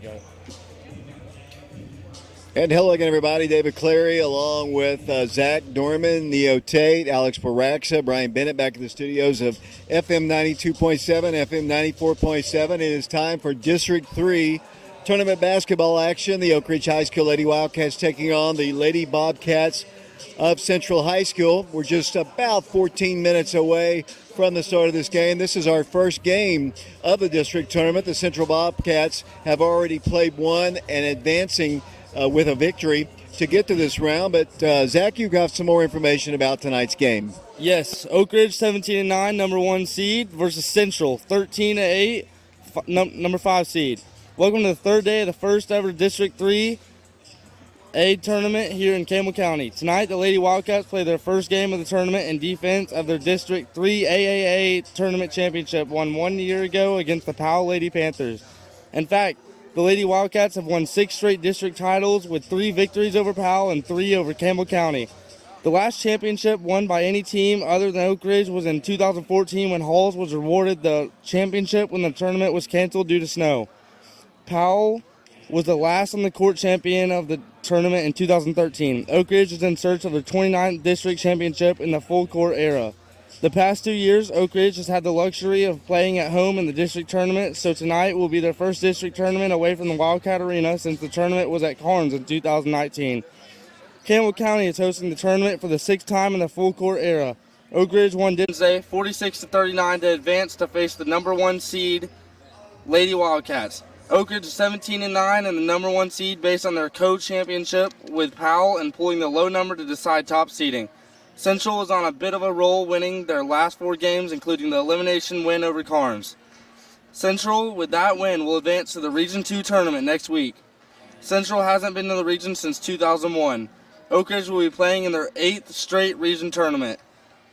go. And hello again, everybody. David Clary along with Zach Dorman, Neo Tate, Alex Baraxa, Brian Bennett back in the studios of FM 92.7, FM 94.7. It is time for District 3 tournament basketball action. The Oak Ridge High School Lady Wildcats taking on the Lady Bobcats of Central High School. We're just about 14 minutes away from the start of this game. This is our first game of the district tournament. The Central Bobcats have already played one and advancing with a victory to get to this round. But Zach, you got some more information about tonight's game. Yes, Oak Ridge 17-9, number 1 seed versus Central 13-8, number 5 seed. Welcome to the third day of the first ever District 3A tournament here in Campbell County. Tonight, the Lady Wildcats play their first game of the tournament in defense of their District 3 AAA tournament championship won 1 year ago against the Powell Lady Panthers. In fact, the Lady Wildcats have won 6 straight district titles with 3 victories over Powell and 3 over Campbell County. The last championship won by any team other than Oak Ridge was in 2014 when Halls was awarded the championship when the tournament was canceled due to snow. Powell was the last on the court champion of the tournament in 2013. Oak Ridge is in search of their 29th district championship in the full court era. The past 2 years, Oak Ridge has had the luxury of playing at home in the district tournament, so tonight will be their first district tournament away from the Wildcat Arena since the tournament was at Carnes in 2019. Campbell County is hosting the tournament for the 6th time in the full court era. Oak Ridge won Wednesday 46-39 to advance to face the number 1 seed Lady Wildcats. Oak Ridge is 17-9 and the number 1 seed based on their co-championship with Powell and pulling the low number to decide top seeding. Central is on a bit of a roll, winning their last 4 games, including the elimination win over Carnes. Central, with that win, will advance to the Region 2 tournament next week. Central hasn't been to the region since 2001. Oak Ridge will be playing in their 8th straight region tournament.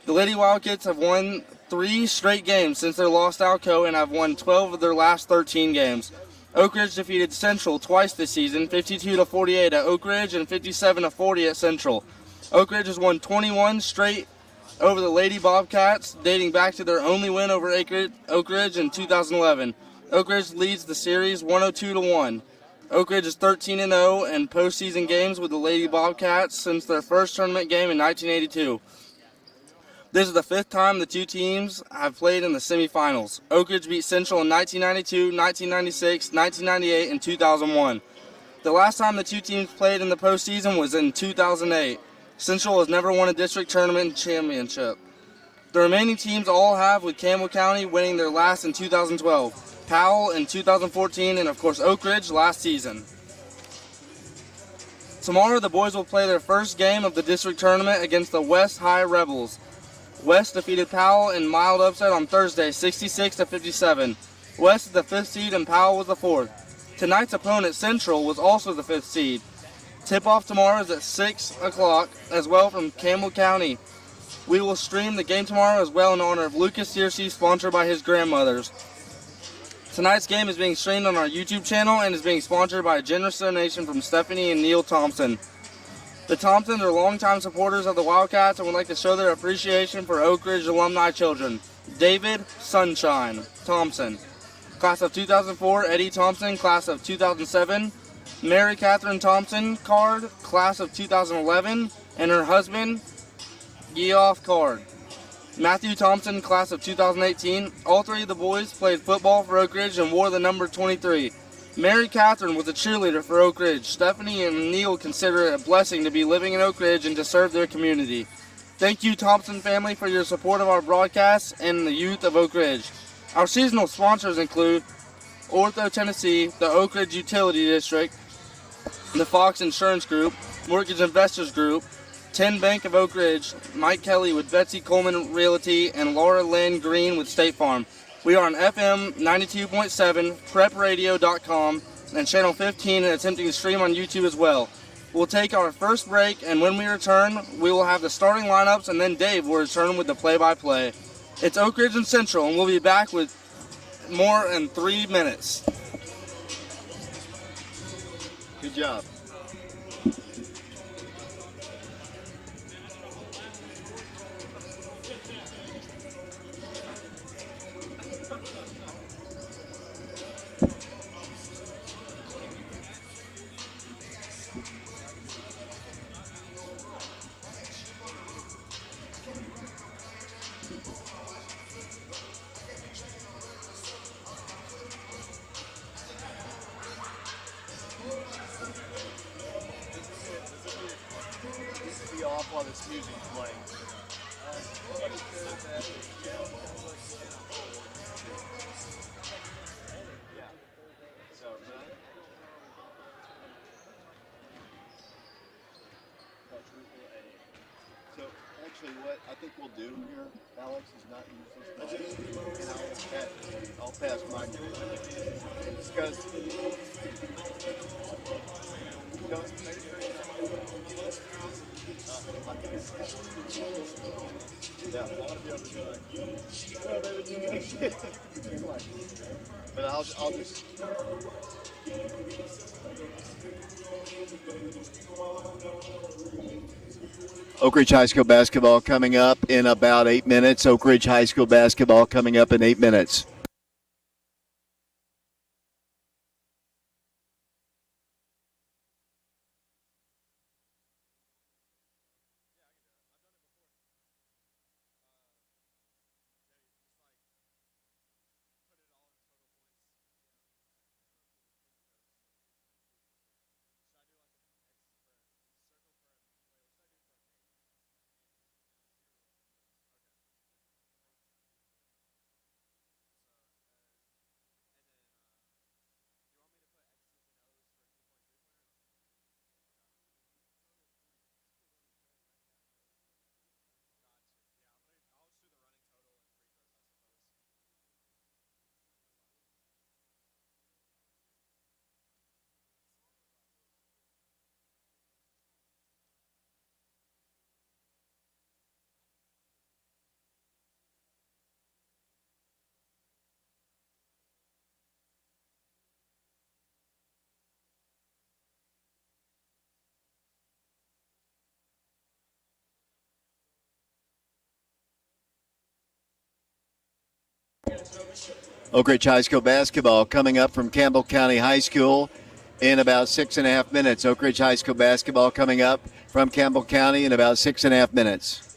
The Lady Wildcats have won 3 straight games since their loss to Alco and have won 12 of their last 13 games. Oak Ridge defeated Central twice this season, 52-48 at Oak Ridge and 57-40 at Central. Oak Ridge has won 21 straight over the Lady Bobcats, dating back to their only win over Oak Ridge in 2011. Oak Ridge leads the series 102-1. Oak Ridge is 13-0 in postseason games with the Lady Bobcats since their first tournament game in 1982. This is the 5th time the two teams have played in the semifinals. Oak Ridge beat Central in 1992, 1996, 1998, and 2001. The last time the two teams played in the postseason was in 2008. Central has never won a district tournament championship. The remaining teams all have, with Campbell County winning their last in 2012, Powell in 2014, and of course Oak Ridge last season. Tomorrow the boys will play their first game of the district tournament against the West High Rebels. West defeated Powell in mild upset on Thursday, 66-57. West is the 5th seed and Powell was the 4th. Tonight's opponent, Central, was also the 5th seed. Tip-off tomorrow is at 6 o'clock as well from Campbell County. We will stream the game tomorrow as well in honor of Lucas Searcy, sponsored by his grandmothers. Tonight's game is being streamed on our YouTube channel and is being sponsored by a generous donation from Stephanie and Neil Thompson. The Thompsons are longtime supporters of the Wildcats and would like to show their appreciation for Oak Ridge alumni children. David Sunshine Thompson, class of 2004, Eddie Thompson, class of 2007, Mary Catherine Thompson, card, class of 2011, and her husband, Geoff Card. Matthew Thompson, class of 2018. All 3 of the boys played football for Oak Ridge and wore the number 23. Mary Catherine was a cheerleader for Oak Ridge. Stephanie and Neil consider it a blessing to be living in Oak Ridge and to serve their community. Thank you, Thompson family, for your support of our broadcasts and the youth of Oak Ridge. Our seasonal sponsors include Ortho Tennessee, the Oak Ridge Utility District, the Fox Insurance Group, Mortgage Investors Group, 10 Bank of Oak Ridge, Mike Kelly with Betsy Coleman Realty, and Laura Lynn Green with State Farm. We are on FM 92.7, prepradio.com, and Channel 15, and attempting to stream on YouTube as well. We'll take our first break, and when we return, we will have the starting lineups, and then Dave will return with the play-by-play. It's Oak Ridge and Central, and we'll be back with more in 3 minutes. Good job. while this music is playing. So actually what I think we'll do here, Alex, is not use this mic, and I'll pass mine. Because but I'll just. Oak Ridge High School basketball coming up in about 8 minutes. Oak Ridge High School basketball coming up in 8 minutes. Oak Ridge High School basketball coming up from Campbell County High School in about 6.5 minutes. Oak Ridge High School basketball coming up from Campbell County in about 6.5 minutes.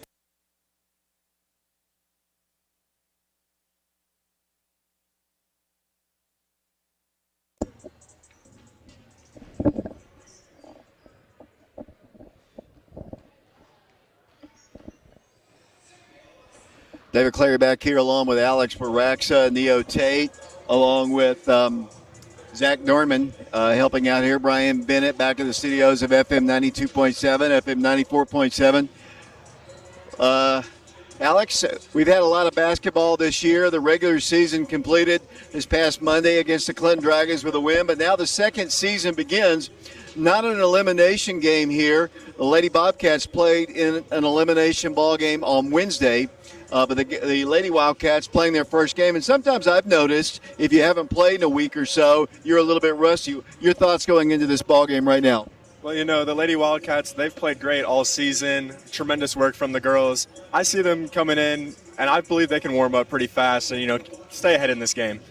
David Clary back here along with Alex Baraxa, Neo Tate, along with Zach Norman helping out here. Brian Bennett back in the studios of FM 92.7, FM 94.7. Alex, we've had a lot of basketball this year. The regular season completed this past Monday against the Clinton Dragons with a win, but now the second season begins. Not an elimination game here. The Lady Bobcats played in an elimination ball game on Wednesday. But the Lady Wildcats playing their first game. And sometimes I've noticed if you haven't played in a week or so, you're a little bit rusty. Your thoughts going into this ball game right now? Well, you know, the Lady Wildcats, they've played great all season. Tremendous work from the girls. I see them coming in, and I believe they can warm up pretty fast and, you know, stay ahead in this game.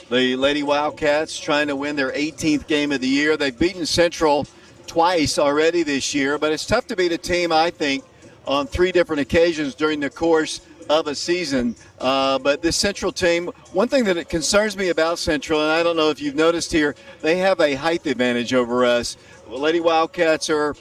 The Lady Wildcats trying to win their 18th game of the year. They've beaten Central twice already this year, but it's tough to beat a team, I think, on 3 different occasions during the course of a season. But this Central team, one thing that it concerns me about Central, and I don't know if you've noticed here, they have a height advantage over us. Lady Wildcats are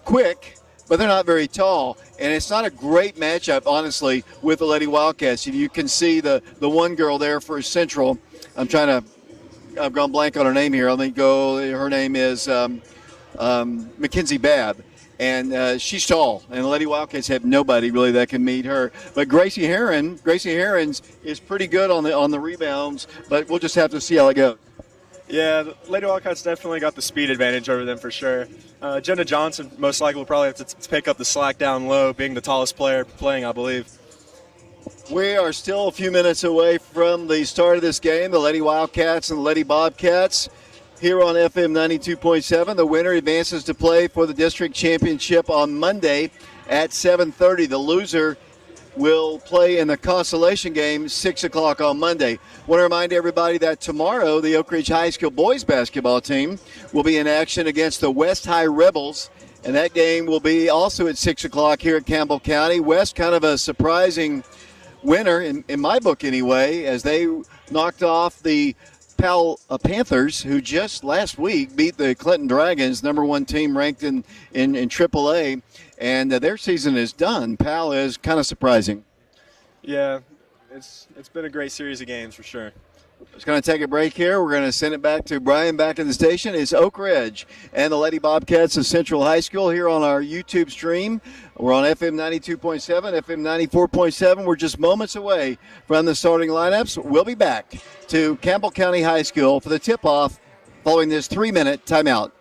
quick, but they're not very tall. And it's not a great matchup, honestly, with the Lady Wildcats. You can see the one girl there for Central. I've gone blank on her name here. Her name is Mackenzie Babb. And she's tall, and the Lady Wildcats have nobody really that can meet her. But Gracie Herons is pretty good on the rebounds, but we'll just have to see how it goes. Yeah, the Lady Wildcats definitely got the speed advantage over them for sure. Jenna Johnson most likely will probably have to pick up the slack down low, being the tallest player playing, I believe. We are still a few minutes away from the start of this game, the Lady Wildcats and the Lady Bobcats. Here on FM 92.7, the winner advances to play for the district championship on Monday at 7:30. The loser will play in the consolation game 6 o'clock on Monday. I want to remind everybody that tomorrow the Oak Ridge High School boys basketball team will be in action against the West High Rebels, and that game will be also at 6 o'clock here at Campbell County. West kind of a surprising winner, in my book anyway, as they knocked off the Powell Panthers, who just last week beat the Clinton Dragons, number one team ranked in AAA, and their season is done. Powell is kind of surprising. Yeah, it's been a great series of games for sure. Just going to take a break here. We're going to send it back to Brian back in the station. It's Oak Ridge and the Lady Bobcats of Central High School here on our YouTube stream. We're on FM 92.7, FM 94.7. We're just moments away from the starting lineups. We'll be back to Campbell County High School for the tip-off following this 3-minute timeout.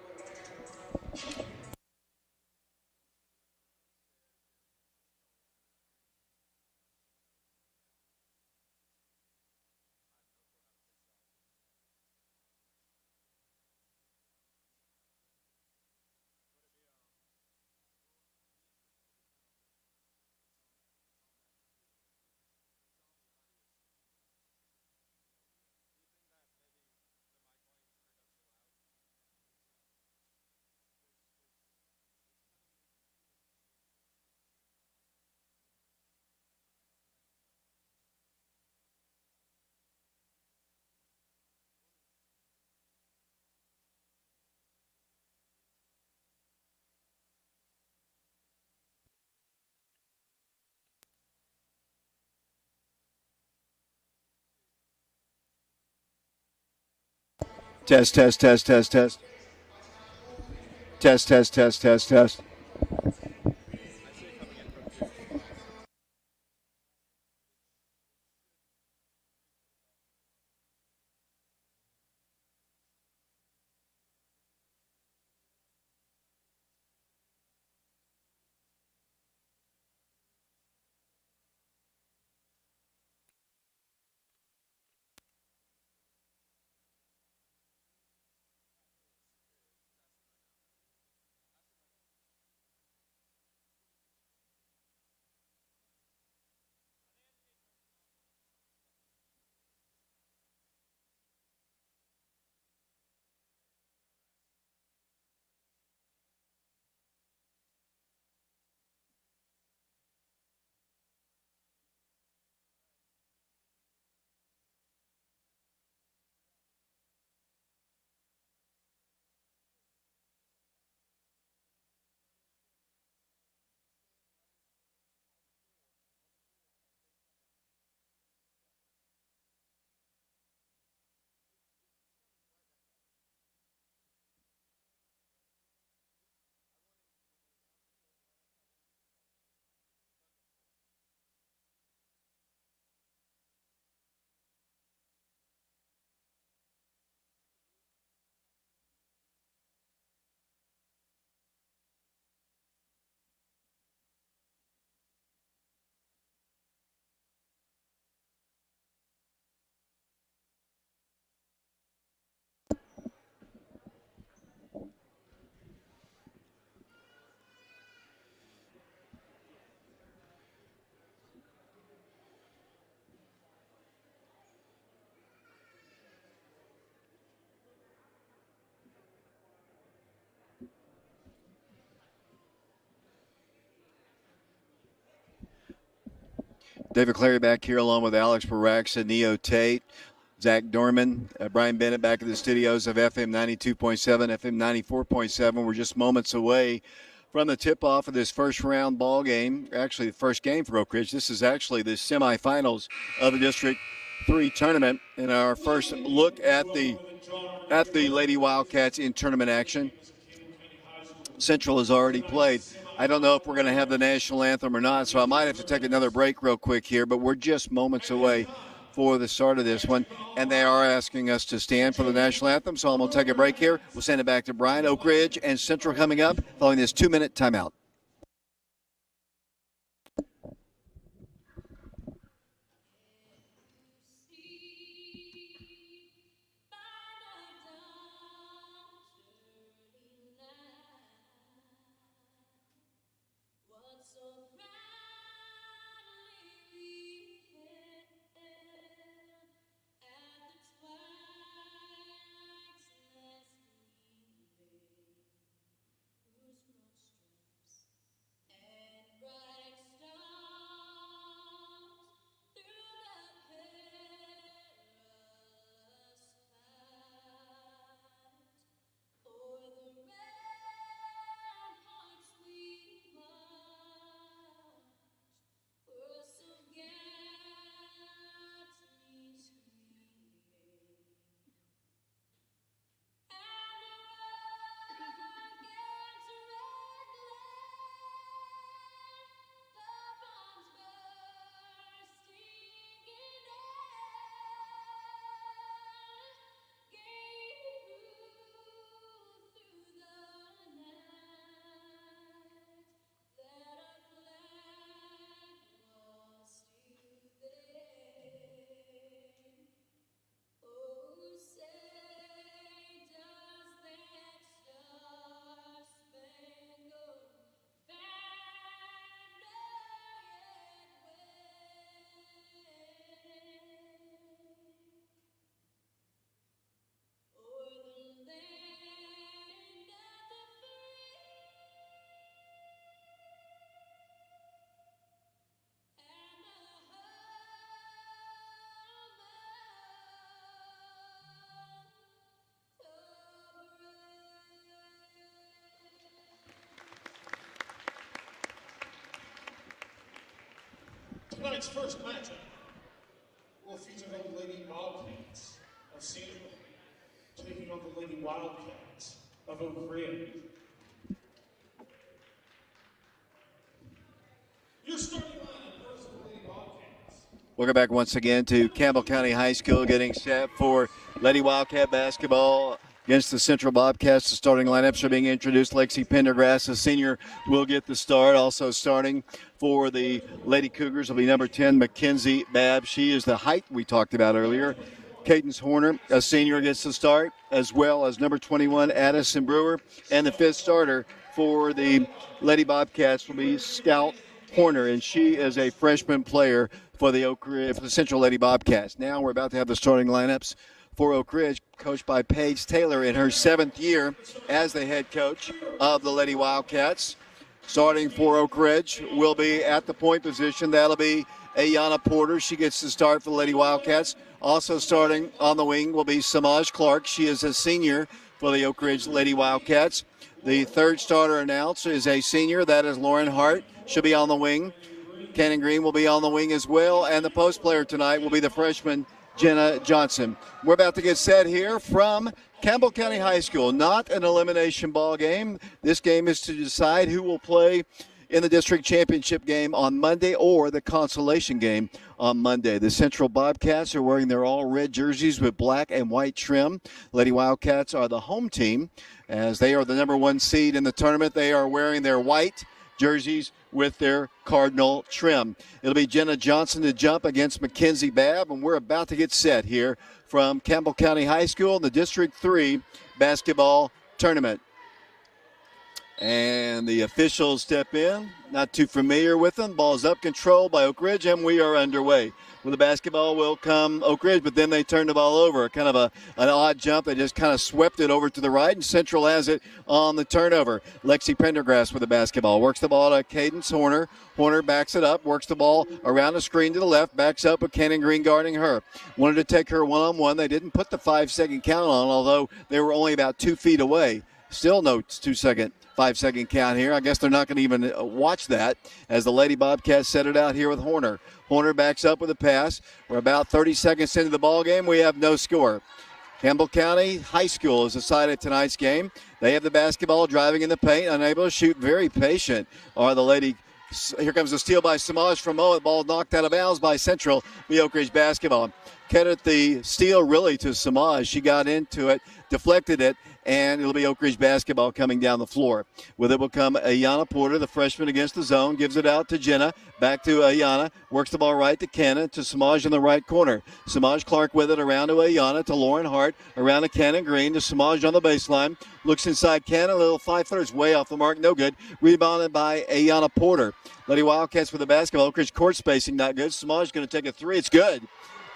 Test, test, test, test, test. Test, test, test, test, test. David Clary back here along with Alex Baraxa, Neo Tate, Zach Dorman, Brian Bennett back in the studios of FM 92.7, FM 94.7. We're just moments away from the tip-off of this first-round ball game. Actually, the first game for Oak Ridge. This is actually the semifinals of the District 3 tournament, and our first look at the Lady Wildcats in tournament action. Central has already played. I don't know if we're going to have the national anthem or not, so I might have to take another break real quick here, but we're just moments away for the start of this one, and they are asking us to stand for the national anthem, so I'm going to take a break here. We'll send it back to Brian. Oak Ridge and Central coming up following this 2-minute timeout. Tonight's first matchup will feature the Lady Bobcats of Central taking on the Lady Wildcats of Oak Ridge. Your starting lineup first for the Lady Bobcats. Welcome back once again to Campbell County High School, getting set for Lady Wildcat basketball against the Central Bobcats. The starting lineups are being introduced. Lexi Pendergrass, a senior, will get the start. Also starting for the Lady Cougars will be number 10, Mackenzie Babb. She is the height we talked about earlier. Cadence Horner, a senior, gets the start, as well as number 21, Addison Brewer. And the fifth starter for the Lady Bobcats will be Scout Horner, and she is a freshman player for the Central Lady Bobcats. Now we're about to have the starting lineups for Oak Ridge, coached by Paige Taylor in her 7th year as the head coach of the Lady Wildcats. Starting for Oak Ridge will be at the point position. That'll be Ayana Porter. She gets the start for the Lady Wildcats. Also starting on the wing will be Samaj Clark. She is a senior for the Oak Ridge Lady Wildcats. The third starter announced is a senior. That is Lauren Hart. She'll be on the wing. Cannon Green will be on the wing as well. And the post player tonight will be the freshman Jenna Johnson. We're about to get set here from Campbell County High School. Not an elimination ball game. This game is to decide who will play in the district championship game on Monday or the consolation game on Monday. The Central Bobcats are wearing their all red jerseys with black and white trim. Lady Wildcats are the home team, as they are the number 1 seed in the tournament. They are wearing their white jerseys with their cardinal trim. It'll be Jenna Johnson to jump against Mackenzie Babb, and we're about to get set here from Campbell County High School in the District 3 basketball tournament. And the officials step in. Not too familiar with them. Ball's up, controlled by Oak Ridge, and we are underway. With the basketball will come Oak Ridge, but then they turn the ball over. Kind of an odd jump. They just kind of swept it over to the right, and Central has it on the turnover. Lexi Pendergrass with the basketball. Works the ball to Cadence Horner. Horner backs it up, works the ball around the screen to the left, backs up with Cannon Green guarding her. Wanted to take her one-on-one. They didn't put the 5-second count on, although they were only about 2 feet away. Still no 5-second count here. I guess they're not going to even watch that as the Lady Bobcats set it out here with Horner. Horner backs up with a pass. We're about 30 seconds into the ball game. We have no score. Campbell County High School has decided tonight's game. They have the basketball, driving in the paint, unable to shoot. Very patient are the Lady. Here comes a steal by Samaj from Mo. The ball knocked out of bounds by Central. The Oak Ridge basketball. Credit the steal really to Samaj. She got into it, deflected it, and it'll be Oak Ridge basketball coming down the floor. With it will come Ayana Porter, the freshman against the zone, gives it out to Jenna, back to Ayana, works the ball right to Cannon, to Samaj in the right corner. Samaj Clark with it around to Ayana, to Lauren Hart, around to Cannon Green, to Samaj on the baseline, looks inside Cannon, a little 5-footers way off the mark, no good. Rebounded by Ayana Porter. Lady Wildcats with the basketball. Oak Ridge court spacing, not good. Samaj going to take a 3, it's good.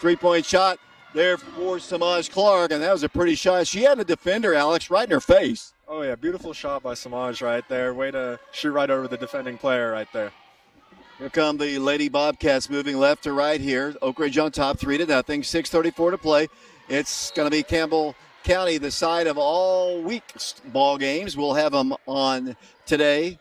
3-point shot there for Samaj Clark, and that was a pretty shot. She had a defender, Alex, right in her face. Oh, yeah, beautiful shot by Samaj right there. Way to shoot right over the defending player right there. Here come the Lady Bobcats moving left to right here. Oak Ridge on top, 3-0. 6:34 to play. It's going to be Campbell County, the side of all week's ball games. We'll have them on today,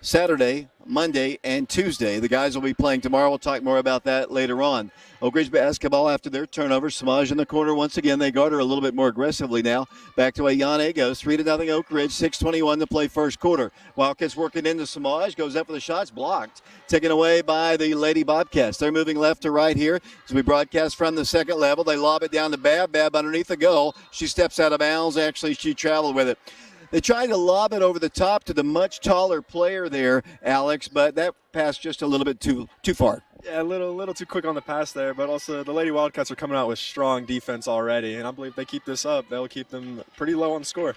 Saturday, Monday, and Tuesday. The guys will be playing tomorrow. We'll talk more about that later on. Oak Ridge basketball after their turnover. Samaj in the corner once again. They guard her a little bit more aggressively now. Back to Ayana it goes. 3-0 Oak Ridge. 6:21 to play first quarter. Wildcats working into Samaj. Goes up for the shots. Blocked. Taken away by the Lady Bobcats. They're moving left to right here as we broadcast from the second level. They lob it down to Babb. Babb underneath the goal. She steps out of bounds. Actually, she traveled with it. They tried to lob it over the top to the much taller player there, Alex, but that passed just a little bit too far. Yeah, a little too quick on the pass there, but also the Lady Wildcats are coming out with strong defense already, and I believe if they keep this up, they'll keep them pretty low on score.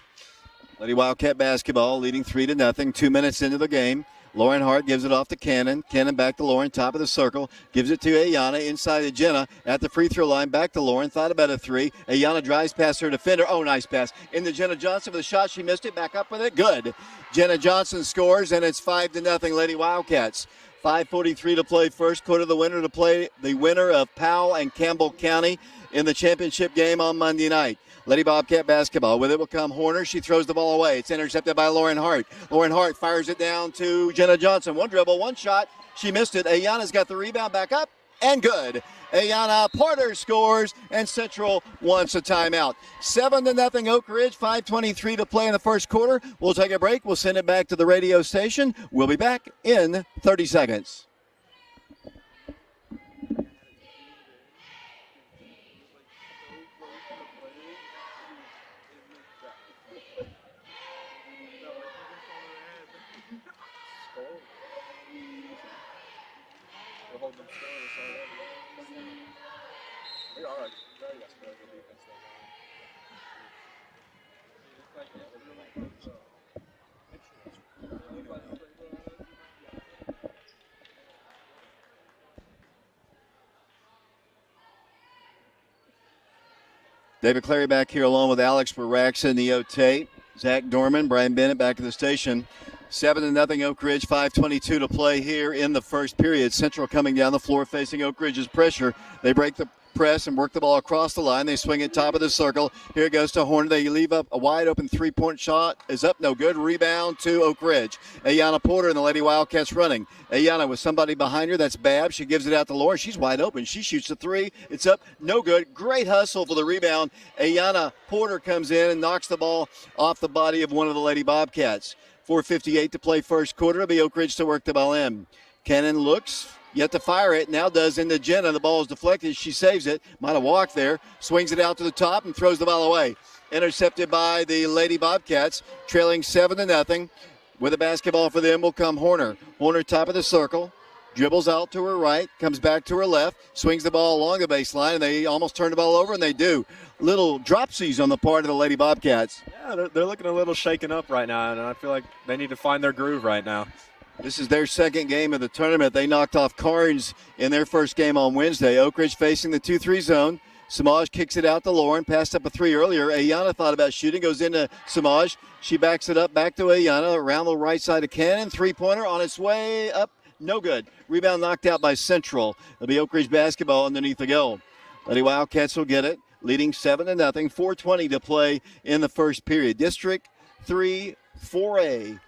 Lady Wildcat basketball leading 3-0, 2 minutes into the game. Lauren Hart gives it off to Cannon. Cannon back to Lauren, top of the circle. Gives it to Ayana, inside to Jenna. At the free throw line, back to Lauren. Thought about a 3. Ayana drives past her defender. Oh, nice pass. Into Jenna Johnson with a shot. She missed it. Back up with it. Good. Jenna Johnson scores, and it's 5-0 Lady Wildcats. 5:43 to play first quarter. The winner of Powell and Campbell County in the championship game on Monday night. Lady Bobcat basketball. With it will come Horner. She throws the ball away. It's intercepted by Lauren Hart. Lauren Hart fires it down to Jenna Johnson. One dribble, one shot. She missed it. Ayana's got the rebound back up. and good. Ayana Porter scores, and Central wants a timeout. 7-0 Oak Ridge, 5:23 to play in the first quarter. We'll take a break. We'll send it back to the radio station. We'll be back in 30 seconds. David Clary back here along with Alex Baraxa, Neo Tate, Zach Dorman, Brian Bennett back at the station. 7-0 Oak Ridge, 5:22 to play here in the first period. Central coming down the floor facing Oak Ridge's pressure. They break the press and work the ball across the line. They swing it top of the circle. Here it goes to Horner. They leave up a wide open three-point shot. Is up, no good. Rebound to Oak Ridge. Ayana Porter and the Lady Wildcats running. Ayana with somebody behind her. That's Babb. She gives it out to Lauren. She's wide open. She shoots a three. It's up, no good. Great hustle for the rebound. Ayana Porter comes in and knocks the ball off the body of one of the Lady Bobcats. 4:58 to play first quarter. It'll be Oak Ridge to work the ball in. Cannon looks. Yet to fire it, now does into Jenna. The ball is deflected. She saves it. Might have walked there. Swings it out to the top and throws the ball away. Intercepted by the Lady Bobcats, trailing 7-0. With a basketball for them will come Horner. Horner top of the circle. Dribbles out to her right. Comes back to her left. Swings the ball along the baseline, and they almost turn the ball over, and they do. Little dropsies on the part of the Lady Bobcats. Yeah, they're looking a little shaken up right now, and I feel like they need to find their groove right now. This is their second game of the tournament. They knocked off Carnes in their first game on Wednesday. Oak Ridge facing the 2-3 zone. Samaj kicks it out to Lauren. Passed up a three earlier. Ayana thought about shooting. Goes into Samaj. She backs it up back to Ayana. Around the right side of Cannon. Three-pointer on its way up. No good. Rebound knocked out by Central. It'll be Oak Ridge basketball underneath the goal. Lady Wildcats will get it. Leading 7-0. 4:20 to play in the first period. District 3 4A.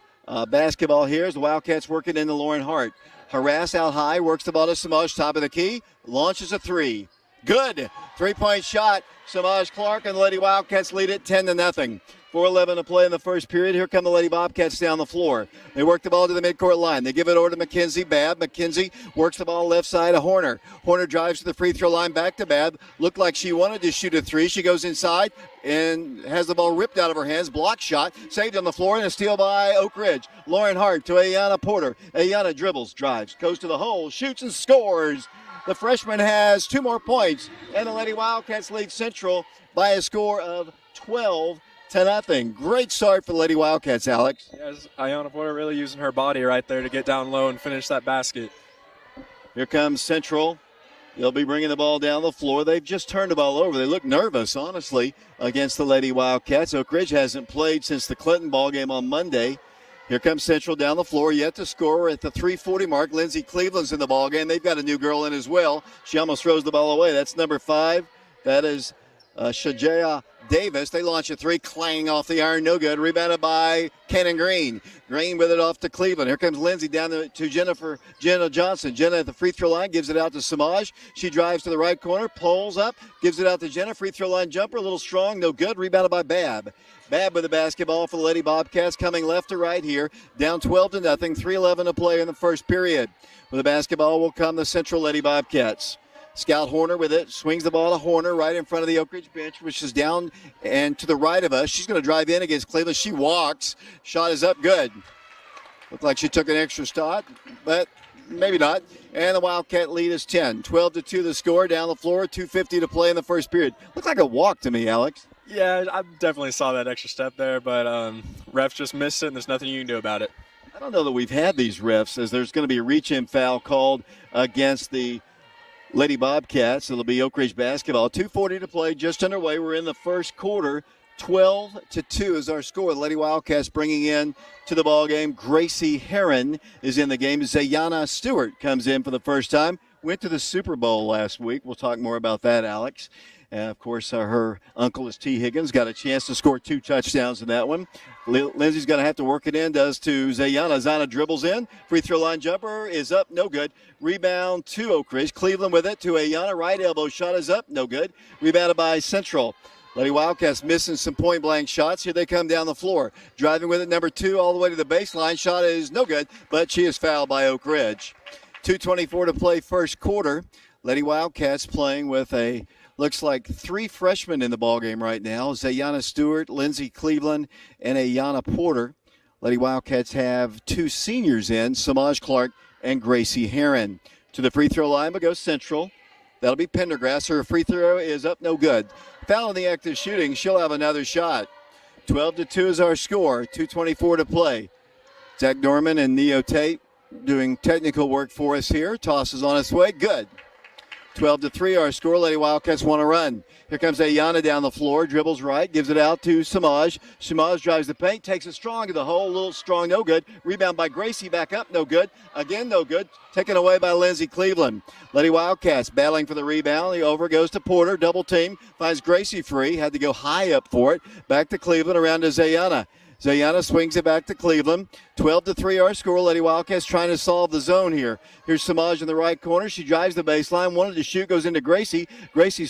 Basketball here as the Wildcats working into Lauren Hart. Harass out high, works the ball to Samaj, top of the key, launches a three. Good. Three-point shot. Samaj Clark and the Lady Wildcats lead it 10-0. 4:11 to play in the first period. Here come the Lady Bobcats down the floor. They work the ball to the midcourt line. They give it over to McKenzie. Babb. McKenzie works the ball left side of Horner. Horner drives to the free throw line back to Babb. Looked like she wanted to shoot a three. She goes inside and has the ball ripped out of her hands. Block shot. Saved on the floor and a steal by Oak Ridge. Lauren Hart to Ayana Porter. Ayana dribbles, drives, goes to the hole, shoots and scores. The freshman has 2 more points, and the Lady Wildcats lead Central by a score of 12-0. Great start for the Lady Wildcats, Alex. Yes, Ayana Porter really using her body right there to get down low and finish that basket. Here comes Central. They'll be bringing the ball down the floor. They've just turned the ball over. They look nervous, honestly, against the Lady Wildcats. Oak Ridge hasn't played since the Clinton ball game on Monday. Here comes Central down the floor, yet to score at the 3:40 mark. Lindsey Cleveland's in the ball game. They've got a new girl in as well. She almost throws the ball away. That's number 5. That is Shajaya Davis. They launch a three, clang off the iron, no good. Rebounded by Cannon Green. Green with it off to Cleveland. Here comes Lindsay down to Jenna Johnson. Jenna at the free throw line, gives it out to Samaj. She drives to the right corner, pulls up, gives it out to Jenna. Free throw line jumper, a little strong, no good. Rebounded by Babb. Babb with the basketball for the Lady Bobcats, coming left to right here. Down 12-0, 3:11 to play in the first period. With the basketball will come the Central Lady Bobcats. Scout Horner with it, swings the ball to Horner right in front of the Oak Ridge bench, which is down and to the right of us. She's going to drive in against Cleveland. She walks. Shot is up, good. Looked like she took an extra shot, but maybe not. And the Wildcat lead is 10. 12-2 the score, down the floor, 2:50 to play in the first period. Looked like a walk to me, Alex. Yeah, I definitely saw that extra step there, but refs just missed it, and there's nothing you can do about it. I don't know that we've had these refs, as there's going to be a reach-in foul called against the Lady Bobcats. It'll be Oak Ridge basketball. 2:40 to play, just underway. We're in the first quarter. 12-2 is our score. The Lady Wildcats bringing in to the ball game. Gracie Heron is in the game. Zayana Stewart comes in for the first time. Went to the Super Bowl last week. We'll talk more about that, Alex. Of course, her uncle is T. Higgins. Got a chance to score 2 touchdowns in that one. Lindsay's going to have to work it in, does to Zayana. Zana dribbles in. Free throw line jumper is up, no good. Rebound to Oak Ridge. Cleveland with it to Ayana. Right elbow shot is up, no good. Rebounded by Central. Lady Wildcats missing some point-blank shots. Here they come down the floor. Driving with it, number 2, all the way to the baseline. Shot is no good, but she is fouled by Oak Ridge. 2:24 to play first quarter. Lady Wildcats playing with looks like 3 freshmen in the ballgame right now. Zayana Stewart, Lindsay Cleveland, and Ayana Porter. Lady Wildcats have 2 seniors in, Samaj Clark and Gracie Heron. To the free throw line, but goes Central. That'll be Pendergrass. Her free throw is up, no good. Foul in the act of shooting. She'll have another shot. 12-2 is our score. 2:24 to play. Zach Norman and Neo Tate doing technical work for us here. Tosses on its way. Good. 12-3 our score. Lady Wildcats want to run. Here comes Ayana down the floor. Dribbles right. Gives it out to Samaj. Samaj drives the paint. Takes it strong to the hole. A little strong. No good. Rebound by Gracie. Back up. No good. Again, no good. Taken away by Lindsay Cleveland. Lady Wildcats battling for the rebound. The over goes to Porter. Double team. Finds Gracie free. Had to go high up for it. Back to Cleveland. Around to Zayana. Zayana swings it back to Cleveland. 12-3 our score. Lady Wildcats trying to solve the zone here. Here's Samaj in the right corner. She drives the baseline. Wanted to shoot. Goes into Gracie. Gracie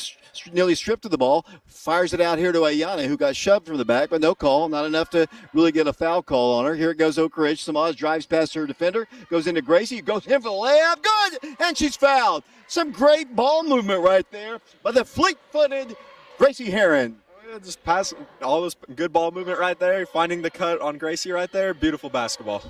nearly stripped of the ball. Fires it out here to Ayana, who got shoved from the back, but no call. Not enough to really get a foul call on her. Here it goes Oak Ridge. Samaj drives past her defender. Goes into Gracie. Goes in for the layup. Good! And she's fouled. Some great ball movement right there by the fleet-footed Gracie Heron. Just pass all this good ball movement right there, finding the cut on Gracie right there. Beautiful basketball.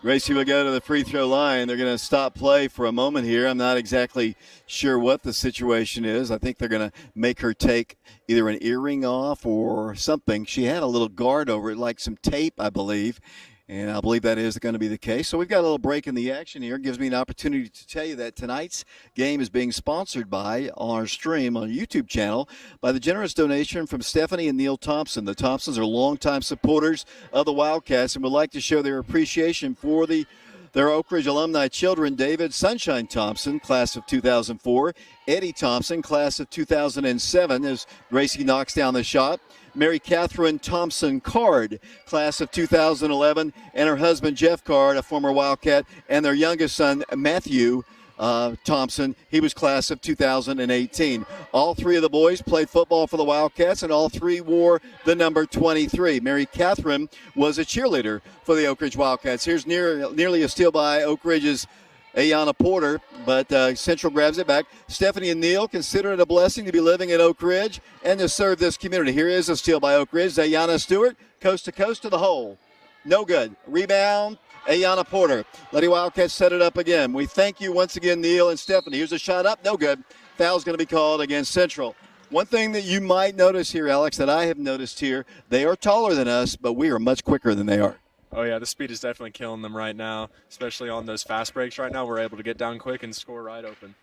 Gracie will go to the free throw line. They're going to stop play for a moment here. I'm not exactly sure what the situation is. I think they're going to make her take either an earring off or something. She had a little guard over it, like some tape, I believe. And I believe that is going to be the case. So we've got a little break in the action here. It gives me an opportunity to tell you that tonight's game is being sponsored by, on our stream, on our YouTube channel, by the generous donation from Stephanie and Neil Thompson. The Thompsons are longtime supporters of the Wildcats and would like to show their appreciation for their Oak Ridge alumni children, David Sunshine Thompson, class of 2004, Eddie Thompson, class of 2007, as Gracie knocks down the shot. Mary Catherine Thompson Card, class of 2011, and her husband Jeff Card, a former Wildcat, and their youngest son Matthew Thompson. He was class of 2018. All 3 of the boys played football for the Wildcats, and all 3 wore the number 23. Mary Catherine was a cheerleader for the Oak Ridge Wildcats. Here's nearly a steal by Oak Ridge's Ayana Porter, but Central grabs it back. Stephanie and Neil consider it a blessing to be living at Oak Ridge and to serve this community. Here is a steal by Oak Ridge. Ayana Stewart, coast to coast to the hole. No good. Rebound, Ayana Porter. Lady Wildcats set it up again. We thank you once again, Neil and Stephanie. Here's a shot up. No good. Foul's going to be called against Central. One thing that you might notice here, Alex, that I have noticed here, they are taller than us, but we are much quicker than they are. Oh, yeah, the speed is definitely killing them right now, especially on those fast breaks right now. We're able to get down quick and score right open.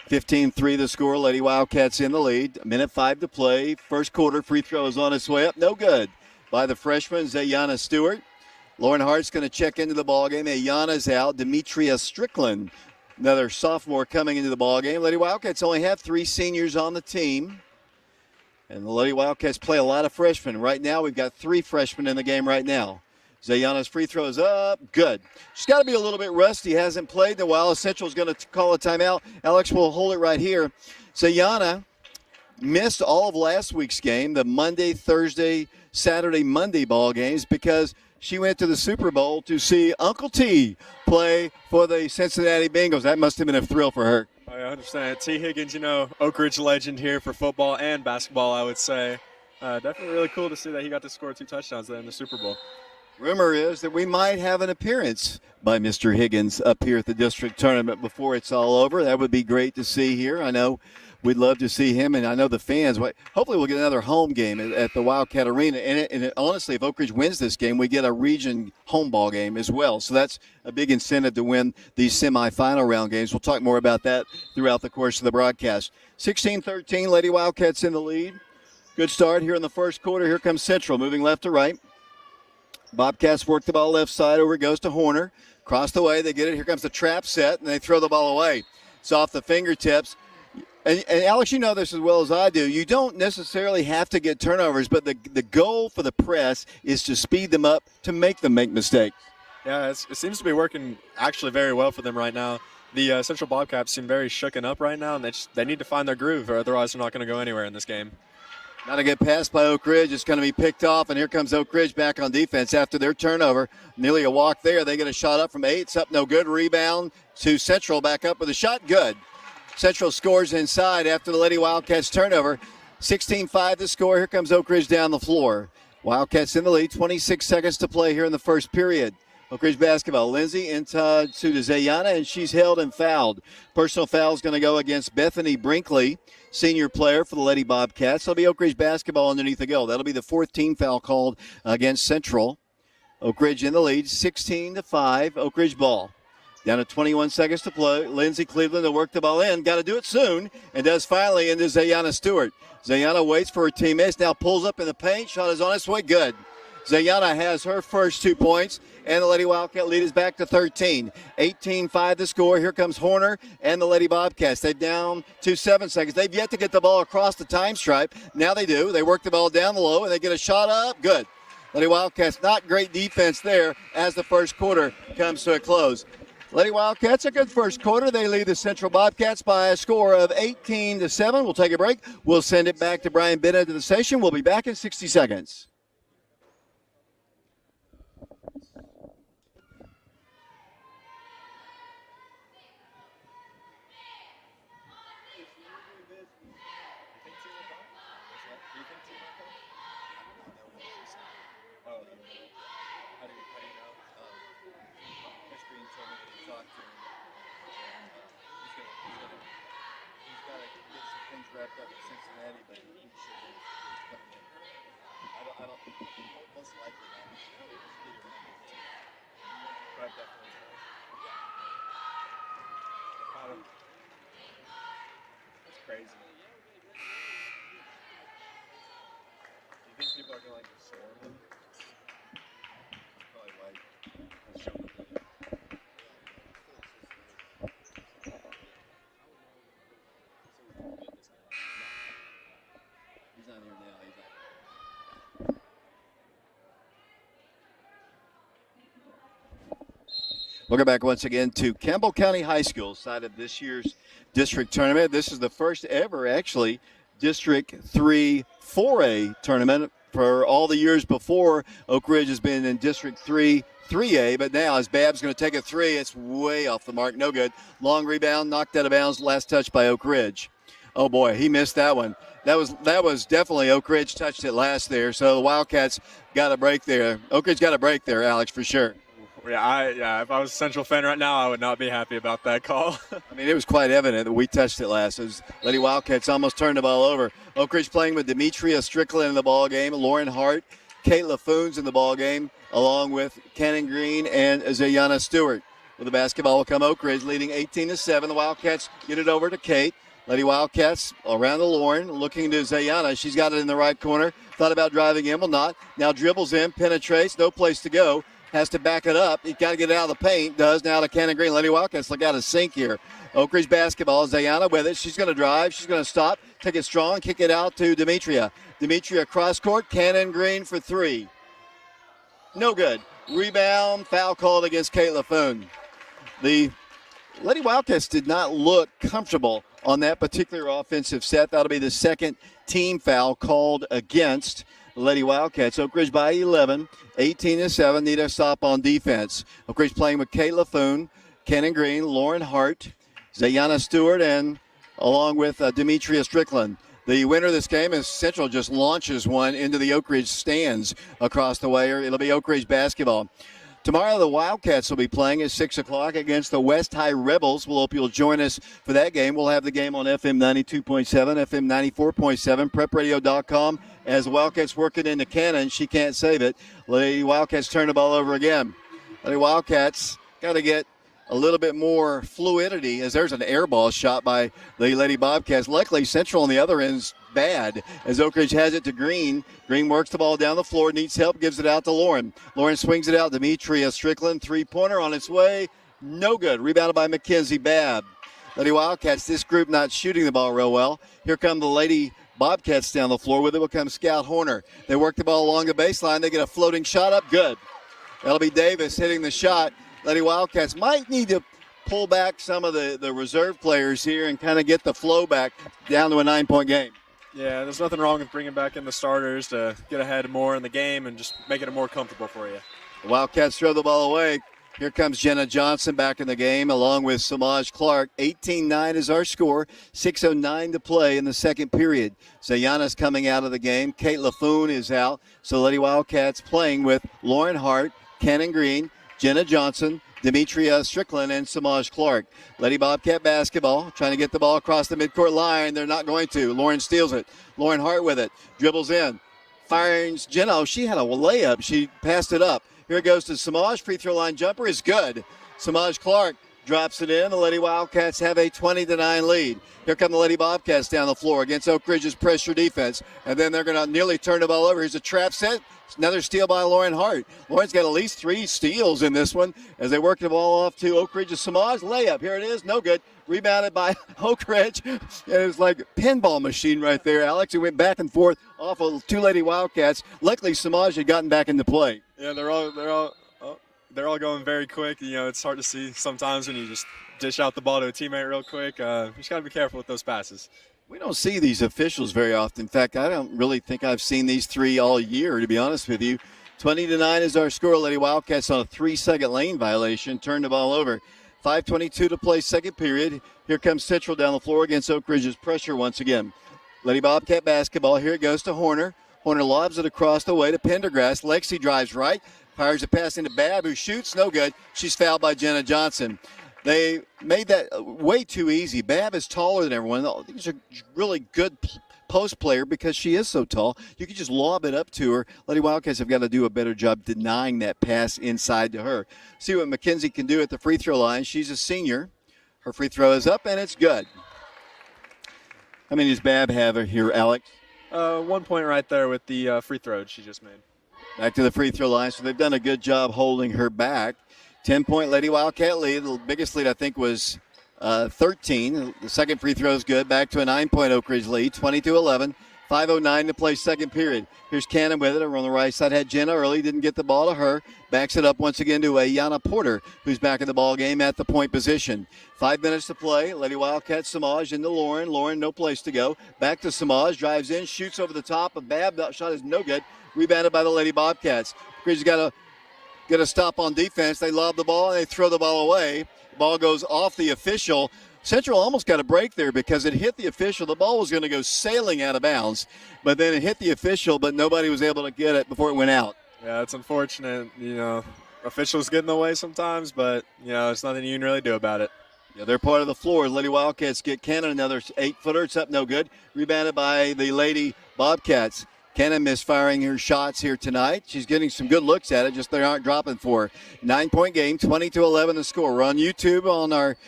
15-3 the score. Lady Wildcats in the lead. 1:05 to play. First quarter free throw is on its way up. No good by the freshman, Zayana Stewart. Lauren Hart's going to check into the ballgame. Ayana's out. Demetria Strickland, another sophomore, coming into the ballgame. Lady Wildcats only have 3 seniors on the team. And the Lady Wildcats play a lot of freshmen. Right now, we've got 3 freshmen in the game right now. Zayana's free throw is up. Good. She's got to be a little bit rusty. Hasn't played in a while. Central's going to call a timeout. Alex will hold it right here. Zayana missed all of last week's game, the Monday, Thursday, Saturday, Monday ball games, because she went to the Super Bowl to see Uncle T play for the Cincinnati Bengals. That must have been a thrill for her. I understand. T. Higgins, Oak Ridge legend here for football and basketball, I would say. Definitely really cool to see that he got to score 2 touchdowns there in the Super Bowl. Rumor is that we might have an appearance by Mr. Higgins up here at the district tournament before it's all over. That would be great to see here. I know we'd love to see him, and I know the fans. Hopefully we'll get another home game at the Wildcat Arena. And honestly, if Oak Ridge wins this game, we get a region home ball game as well. So that's a big incentive to win these semifinal round games. We'll talk more about that throughout the course of the broadcast. 16-13, Lady Wildcats in the lead. Good start here in the first quarter. Here comes Central, moving left to right. Bobcats work the ball left side. Over it goes to Horner. Across the way, they get it. Here comes the trap set, and they throw the ball away. It's off the fingertips And Alex, you know this as well as I do. You don't necessarily have to get turnovers, but the goal for the press is to speed them up to make them make mistakes. Yeah, it seems to be working actually very well for them right now. The Central Bobcats seem very shooken up right now, and they need to find their groove, or otherwise they're not going to go anywhere in this game. Not a good pass by Oak Ridge. It's going to be picked off, and here comes Oak Ridge back on defense after their turnover. Nearly a walk there. They get a shot up from 8. It's up no good. Rebound to Central. Back up with a shot. Good. Central scores inside after the Lady Wildcats turnover. 16-5 the score. Here comes Oak Ridge down the floor. Wildcats in the lead. 26 seconds to play here in the first period. Oak Ridge basketball. Lindsay into Zayana, and she's held and fouled. Personal foul is going to go against Bethany Brinkley, senior player for the Lady Bobcats. That'll be Oak Ridge basketball underneath the goal. That'll be the 4th team foul called against Central. Oak Ridge in the lead. 16-5. Oak Ridge ball. Down to 21 seconds to play. Lindsay Cleveland to work the ball in. Got to do it soon, and does finally into Zayana Stewart. Zayana waits for her teammates. Now pulls up in the paint. Shot is on its way. Good. Zayana has her first 2 points, and the Lady Wildcat lead is back to 13. 18-5 the score. Here comes Horner and the Lady Bobcats. They're down to 7 seconds. They've yet to get the ball across the time stripe. Now they do. They work the ball down the low, and they get a shot up. Good. Lady Wildcats, not great defense there as the first quarter comes to a close. Lady Wildcats, a good first quarter. They lead the Central Bobcats by a score of 18-7. We'll take a break. We'll send it back to Brian Bennett to the station. We'll be back in 60 seconds. Wrapped up in Cincinnati, but he should have coming in. I don't most likely not. But definitely. Yeah. That's crazy. Do you think people are going to storm him? Probably right. Let's show him. Welcome back once again to Campbell County High School, side of this year's district tournament. This is the first ever, actually, District 3 4A tournament. For all the years before, Oak Ridge has been in District 3 3A, but now as Bab's going to take a three, it's way off the mark, no good. Long rebound, knocked out of bounds, last touch by Oak Ridge. Oh boy, he missed that one. That was definitely Oak Ridge touched it last there, so the Wildcats got a break there. Oak Ridge got a break there, Alex, for sure. Yeah, if I was a Central fan right now, I would not be happy about that call. I mean, it was quite evident that we touched it last. As Lady Wildcats almost turned the ball over. Oak Ridge playing with Demetria Strickland in the ball game, Lauren Hart, Kate LaFoons in the ball game, along with Cannon Green and Zayana Stewart. With the basketball will come Oak Ridge, leading 18-7. The Wildcats get it over to Kate. Lady Wildcats around to Lauren, looking to Zayana. She's got it in the right corner. Thought about driving in, will not. Now dribbles in, penetrates, no place to go. Has to back it up. He's got to get it out of the paint. Does now to Cannon Green. Lady Wildcats look out of sync here. Oak Ridge basketball. Zayana with it. She's going to drive. She's going to stop. Take it strong. Kick it out to Demetria. Demetria cross court. Cannon Green for three. No good. Rebound. Foul called against Kate LaFoon. The Lady Wildcats did not look comfortable on that particular offensive set. That'll be the second team foul called against Lady Wildcats. Oak Ridge by 11, 18-7. Need a stop on defense. Oak Ridge playing with Kate LaFoon, Cannon Green, Lauren Hart, Zayana Stewart, and along with Demetria Strickland. The winner of this game is Central just launches one into the Oak Ridge stands across the way. It'll be Oak Ridge basketball. Tomorrow, the Wildcats will be playing at 6 o'clock against the West High Rebels. We'll hope you'll join us for that game. We'll have the game on FM 92.7, FM 94.7, prepradio.com. As the Wildcats work it into Cannon, she can't save it. Lady Wildcats turn the ball over again. Lady Wildcats got to get a little bit more fluidity as there's an air ball shot by the Lady Bobcats. Luckily, Central on the other end's bad as Oak Ridge has it to Green. Green works the ball down the floor, needs help, gives it out to Lauren. Lauren swings it out. Demetria Strickland, three-pointer on its way. No good. Rebounded by Mackenzie Babb. Lady Wildcats, this group not shooting the ball real well. Here come the Lady Bobcats down the floor. With it will come Scout Horner. They work the ball along the baseline. They get a floating shot up. Good. That'll be Davis hitting the shot. Lady Wildcats might need to pull back some of the reserve players here and kind of get the flow back down to a 9-point game. Yeah, there's nothing wrong with bringing back in the starters to get ahead more in the game and just make it more comfortable for you. The Wildcats throw the ball away. Here comes Jenna Johnson back in the game along with Samaj Clark. 18-9 is our score. 6:09 to play in the second period. Zayana's coming out of the game. Kate LaFoon is out. So Lady Wildcats playing with Lauren Hart, Cannon Green, Jenna Johnson, Demetria Strickland, and Samaj Clark. Lady Bobcat basketball, trying to get the ball across the midcourt line. They're not going to. Lauren steals it. Lauren Hart with it. Dribbles in. Fires Jenna. Oh, she had a layup. She passed it up. Here it goes to Samaj. Free throw line jumper is good. Samaj Clark drops it in. The Lady Wildcats have a 20-9 lead. Here come the Lady Bobcats down the floor against Oak Ridge's pressure defense. And then they're going to nearly turn the ball over. Here's a trap set. Another steal by Lauren Hart. Lauren's got at least 3 steals in this one as they work the ball off to Oak Ridge's Samaj. Layup. Here it is. No good. Rebounded by Oak Ridge. And it was like a pinball machine right there, Alex. It went back and forth off of 2 Lady Wildcats. Luckily, Samaj had gotten back into play. Yeah, they're all going very quick. You know, it's hard to see sometimes when you just dish out the ball to a teammate real quick. You just got to be careful with those passes. We don't see these officials very often. In fact, I don't really think I've seen these 3 all year, to be honest with you. 20-9 is our score. Lady Wildcats on a 3-second lane violation. Turned the ball over. 5:22 to play second period. Here comes Central down the floor against Oak Ridge's pressure once again. Lady Bobcat basketball. Here it goes to Horner. Horner lobs it across the way to Pendergrass. Lexi drives right. Fires a pass into Babb, who shoots. No good. She's fouled by Jenna Johnson. They made that way too easy. Babb is taller than everyone. These are really good post player because she is so tall. You can just lob it up to her. Lady Wildcats have got to do a better job denying that pass inside to her. See what McKenzie can do at the free throw line. She's a senior. Her free throw is up, and it's good. How many does Babb have here, Alex? 1 point right there with the free throw she just made. Back to the free throw line. So they've done a good job holding her back. 10-point Lady Wildcat lead. The biggest lead, I think, was 13. The second free throw is good. Back to a 9-point Oak Ridge lead, 22-11. 5:09 to play second period. Here's Cannon with it. Over on the right side had Jenna early. Didn't get the ball to her. Backs it up once again to Ayana Porter, who's back in the ball game at the point position. 5 minutes to play. Lady Wildcat, Samaj into Lauren. Lauren, no place to go. Back to Samaj. Drives in. Shoots over the top of Babb. That shot is no good. Rebounded by the Lady Bobcats. Ridge's got to get a stop on defense. They lob the ball and they throw the ball away. The ball goes off the official. Central almost got a break there because it hit the official. The ball was going to go sailing out of bounds, but then it hit the official, but nobody was able to get it before it went out. Yeah, it's unfortunate. You know, officials get in the way sometimes, but, you know, there's nothing you can really do about it. Yeah, they're part of the floor. Lady Wildcats get Cannon another 8-footer. It's up no good. Rebounded by the Lady Bobcats. Cannon misfiring her shots here tonight. She's getting some good looks at it, just they aren't dropping for her. 9-point game, 20-11 the score. We're on YouTube on our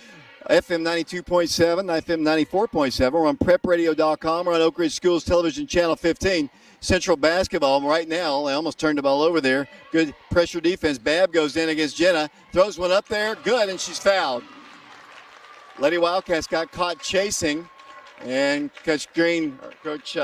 FM 92.7, FM 94.7. We're on prepradio.com. We're on Oak Ridge Schools Television Channel 15. Central basketball right now. They almost turned the ball over there. Good pressure defense. Babb goes in against Jenna. Throws one up there. Good, and she's fouled. Lady Wildcats got caught chasing. And Coach Green, Coach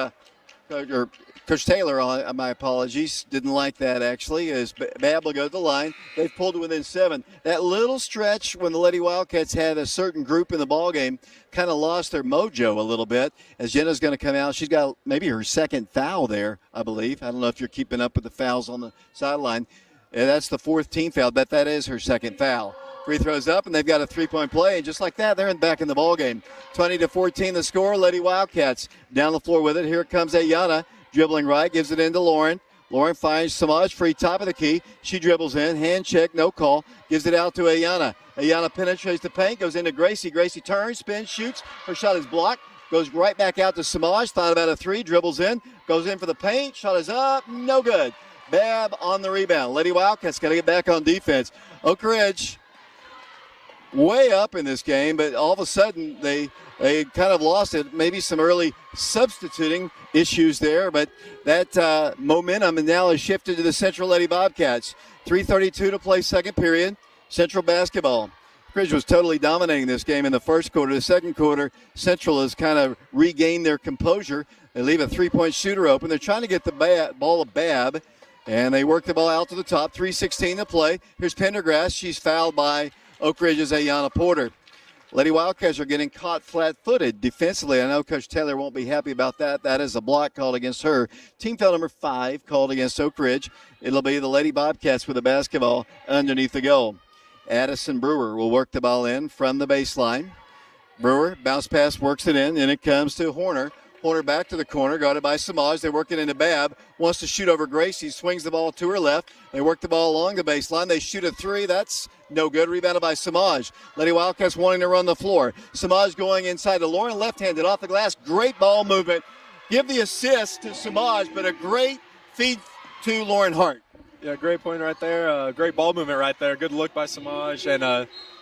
Taylor, my apologies, didn't like that actually, as Babb will go to the line. They've pulled to within 7. That little stretch when the Lady Wildcats had a certain group in the ballgame kind of lost their mojo a little bit, as Jenna's going to come out. She's got maybe her second foul there, I believe. I don't know if you're keeping up with the fouls on the sideline. That's the 4th team foul. Bet that is her second foul. Free throws up, and they've got a 3-point play. And just like that, they're back in the ballgame. 20-14 the score. Lady Wildcats down the floor with it. Here comes Ayana. Dribbling right, gives it into Lauren. Lauren finds Samaj free, top of the key. She dribbles in, hand check, no call. Gives it out to Ayana. Ayana penetrates the paint, goes into Gracie. Gracie turns, spins, shoots. Her shot is blocked. Goes right back out to Samaj. Thought about a 3, dribbles in. Goes in for the paint. Shot is up, no good. Babb on the rebound. Lady Wildcats got to get back on defense. Oak Ridge way up in this game, but all of a sudden they kind of lost it. Maybe some early substituting issues there, but that momentum now has shifted to the Central Lady Bobcats. 3:32 to play second period. Central basketball. Ridge was totally dominating this game in the first quarter. The second quarter, Central has kind of regained their composure. They leave a three-point shooter open. They're trying to get the ball to Babb, and they work the ball out to the top. 3:16 to play. Here's Pendergrass. She's fouled by Oak Ridge's Ayanna Porter. Lady Wildcats are getting caught flat-footed defensively. I know Coach Taylor won't be happy about that. That is a block called against her. Team foul number 5 called against Oak Ridge. It'll be the Lady Bobcats with the basketball underneath the goal. Addison Brewer will work the ball in from the baseline. Brewer, bounce pass, works it in, and it comes to Horner. Horner back to the corner, guarded by Samaj. They work it into Babb. Wants to shoot over Gracie. Swings the ball to her left. They work the ball along the baseline. They shoot a three. That's no good. Rebounded by Samaj. Lady Wildcats wanting to run the floor. Samaj going inside to Lauren, left-handed off the glass. Great ball movement. Give the assist to Samaj, but a great feed to Lauren Hart. Yeah, great point right there. Great ball movement right there. Good look by Samaj, and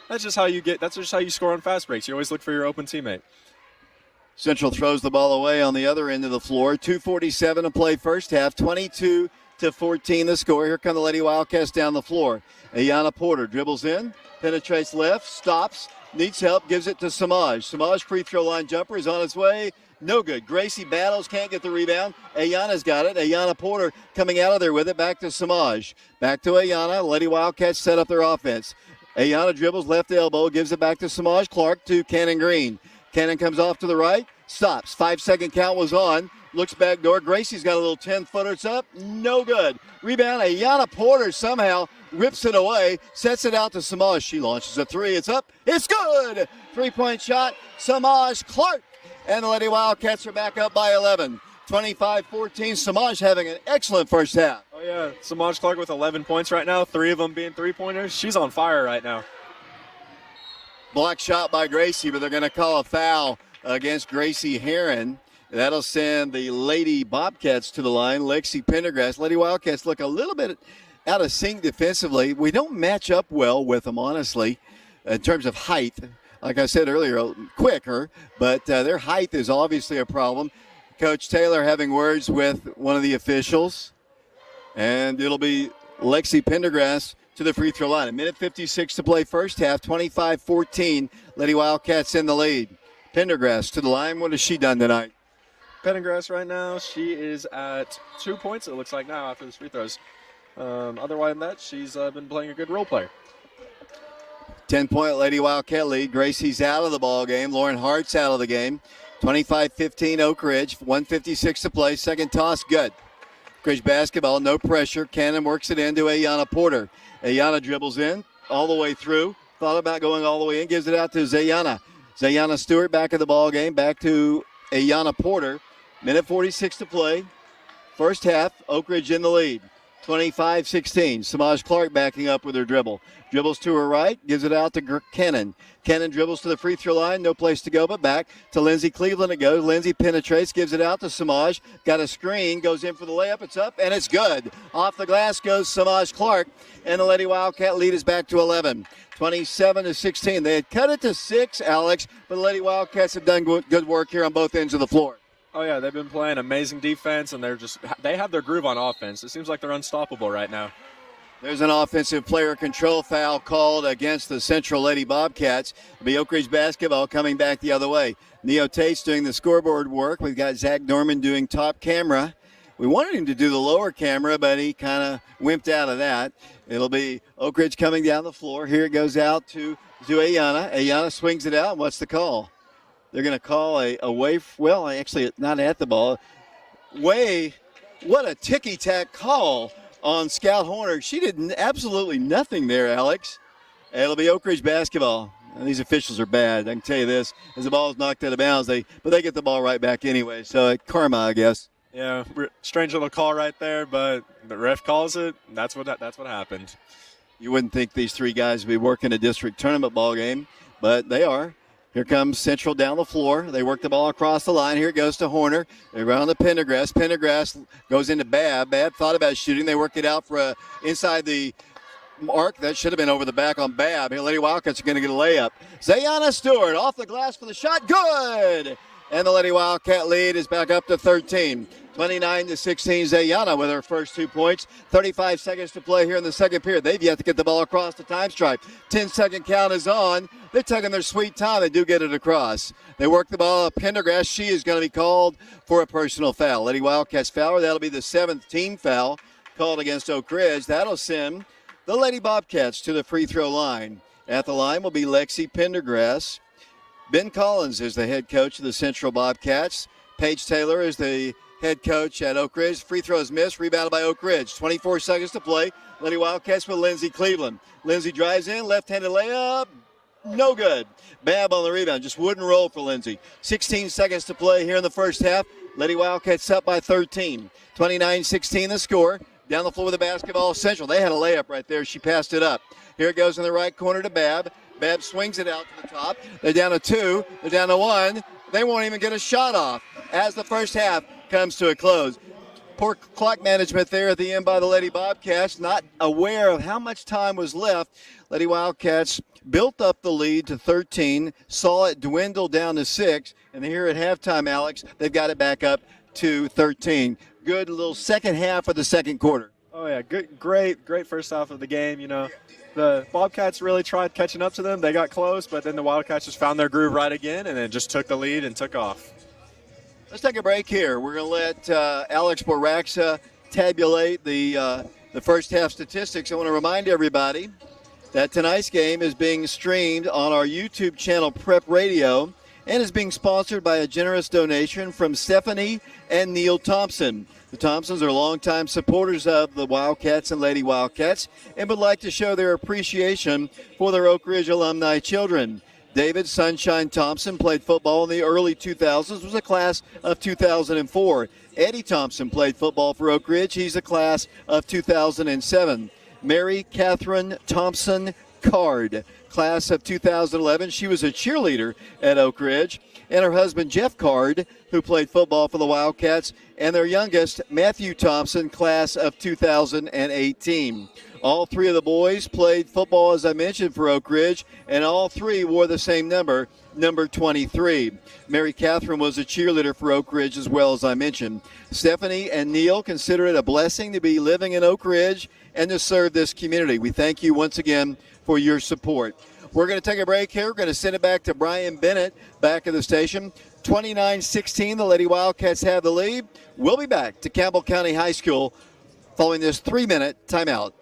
that's just how you score on fast breaks. You always look for your open teammate. Central throws the ball away on the other end of the floor. 2:47 to play first half. 22-14 the score. Here come the Lady Wildcats down the floor. Ayanna Porter dribbles in, penetrates left, stops, needs help, gives it to Samaj. Samaj free throw line jumper is on its way. No good. Gracie battles, can't get the rebound. Ayanna's got it. Ayanna Porter coming out of there with it. Back to Samaj. Back to Ayanna. Lady Wildcats set up their offense. Ayanna dribbles left elbow, gives it back to Samaj Clark to Cannon Green. Cannon comes off to the right, stops. 5-second count was on. Looks back door. Gracie's got a little 10-footer. It's up. No good. Rebound. Ayanna Porter somehow rips it away, sets it out to Samaj. She launches a three. It's up. It's good. 3-point shot. Samaj Clark. And the Lady Wildcats are back up by 11. 25-14. Samaj having an excellent first half. Oh, yeah. Samaj Clark with 11 points right now, 3 of them being three-pointers. She's on fire right now. Block shot by Gracie, but they're going to call a foul against Gracie Heron. That'll send the Lady Bobcats to the line. Lexi Pendergrass. Lady Wildcats look a little bit out of sync defensively. We don't match up well with them, honestly, in terms of height. Like I said earlier, quicker, but their height is obviously a problem. Coach Taylor having words with one of the officials, and it'll be Lexi Pendergrass to the free throw line. 1:56 to play first half, 25-14. Lady Wildcats in the lead. Pendergrass to the line. What has she done tonight? Pendergrass right now, she is at 2 points, it looks like now, after the free throws. Otherwise than that, she's been playing a good role player. 10-point Lady Wildcat lead. Gracie's out of the ball game. Lauren Hart's out of the game. 25-15 Oak Ridge. 1:56 to play. Second toss, good. Oak Ridge basketball, no pressure. Cannon works it into Ayanna Porter. Ayanna dribbles in all the way through. Thought about going all the way in. Gives it out to Zayana. Zayana Stewart back in the ball game. Back to Ayanna Porter. 1:46 to play. First half, Oak Ridge in the lead. 25-16. Samaj Clark backing up with her dribble. Dribbles to her right, gives it out to Cannon. Cannon dribbles to the free throw line, no place to go but back to Lindsey Cleveland it goes. Lindsey penetrates, gives it out to Samaj. Got a screen, goes in for the layup, it's up, and it's good. Off the glass goes Samaj Clark, and the Lady Wildcat lead is back to 11. 27-16. They had cut it to 6, Alex, but the Lady Wildcats have done good work here on both ends of the floor. Oh, yeah, they've been playing amazing defense, and they have their groove on offense. It seems like they're unstoppable right now. There's an offensive player control foul called against the Central Lady Bobcats. It'll be Oak Ridge basketball coming back the other way. Neo Tate's doing the scoreboard work. We've got Zach Norman doing top camera. We wanted him to do the lower camera, but he kind of wimped out of that. It'll be Oak Ridge coming down the floor. Here it goes out to Ayanna. Ayanna swings it out. What's the call? They're going to call a away. Well, actually, not at the ball. What a ticky-tack call on Scout Horner. She did absolutely nothing there, Alex. It'll be Oak Ridge basketball. And these officials are bad. I can tell you this. As the ball is knocked out of bounds, but they get the ball right back anyway. So karma, I guess. Yeah, strange little call right there, but the ref calls it. That's what happened. You wouldn't think these three guys would be working a district tournament ball game, but they are. Here comes Central down the floor. They work the ball across the line. Here it goes to Horner. They run to Pendergrass. Pendergrass goes into Babb. Babb thought about shooting. They work it out for inside the arc. That should have been over the back on Babb. Here, Lady Wildcats are going to get a layup. Zayana Stewart off the glass for the shot. Good! And the Lady Wildcat lead is back up to 13. 29-16, Zayana with her first 2 points. 35 seconds to play here in the second period. They've yet to get the ball across the time stripe. 10-second count is on. They're taking their sweet time. They do get it across. They work the ball up. Pendergrass, she is going to be called for a personal foul. Lady Wildcats foul. That'll be the 7th team foul called against Oak Ridge. That'll send the Lady Bobcats to the free throw line. At the line will be Lexi Pendergrass. Ben Collins is the head coach of the Central Bobcats. Paige Taylor is the head coach at Oak Ridge. Free throw is missed, rebounded by Oak Ridge. 24 seconds to play. Lady Wildcats with Lindsay Cleveland. Lindsay drives in, left-handed layup, no good. Babb on the rebound, just wouldn't roll for Lindsay. 16 seconds to play here in the first half. Lady Wildcats up by 13. 29-16 the score. Down the floor with the basketball, Central. They had a layup right there. She passed it up. Here it goes in the right corner to Babb. Babb swings it out to the top. They're down to 2. They're down to 1. They won't even get a shot off as the first half comes to a close. Poor clock management there at the end by the Lady Bobcats, not aware of how much time was left. Lady Wildcats built up the lead to 13, saw it dwindle down to 6, and here at halftime, Alex, they've got it back up to 13. Good little second half of the second quarter. Oh yeah, great first half of the game. You know, the Bobcats really tried catching up to them. They got close, but then the Wildcats just found their groove right again, and then just took the lead and took off. Let's take a break here. We're going to let Alex Boraxa tabulate the first half statistics. I want to remind everybody that tonight's game is being streamed on our YouTube channel Prep Radio and is being sponsored by a generous donation from Stephanie and Neil Thompson. The Thompsons are longtime supporters of the Wildcats and Lady Wildcats and would like to show their appreciation for their Oak Ridge alumni children. David Sunshine Thompson played football in the early 2000s, was a class of 2004. Eddie Thompson played football for Oak Ridge. He's a class of 2007. Mary Catherine Thompson Card, class of 2011. She was a cheerleader at Oak Ridge. And her husband, Jeff Card, who played football for the Wildcats. And their youngest, Matthew Thompson, class of 2018. All 3 of the boys played football, as I mentioned, for Oak Ridge, and all 3 wore the same number, number 23. Mary Catherine was a cheerleader for Oak Ridge as well, as I mentioned. Stephanie and Neil consider it a blessing to be living in Oak Ridge and to serve this community. We thank you once again for your support. We're going to take a break here. We're going to send it back to Brian Bennett back at the station. 29-16, the Lady Wildcats have the lead. We'll be back to Campbell County High School following this 3-minute timeout.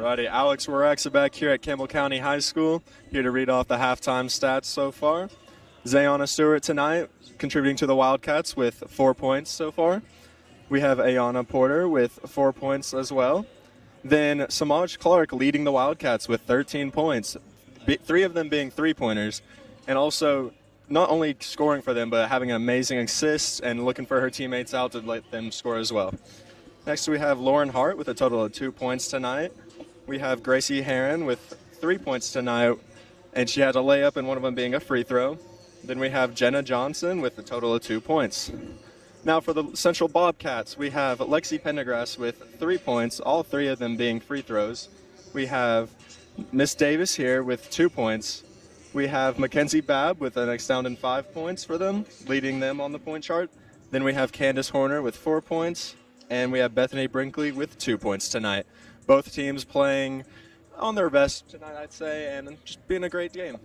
Alrighty, Alex Waraxa back here at Campbell County High School, here to read off the halftime stats so far. Zayana Stewart tonight, contributing to the Wildcats with 4 points so far. We have Ayana Porter with 4 points as well. Then Samaj Clark leading the Wildcats with 13 points, 3 of them being three-pointers, and also not only scoring for them, but having an amazing assist and looking for her teammates out to let them score as well. Next, we have Lauren Hart with a total of 2 points tonight. We have Gracie Heron with 3 points tonight, and she had a layup and one of them being a free throw. Then we have Jenna Johnson with a total of 2 points. Now for the Central Bobcats, we have Lexi Pendergrass with 3 points, all 3 of them being free throws. We have Miss Davis here with 2 points. We have Mackenzie Babb with an astounding 5 points for them, leading them on the point chart. Then we have Candace Horner with 4 points, and we have Bethany Brinkley with 2 points tonight. Both teams playing on their best tonight, I'd say, and just being a great game.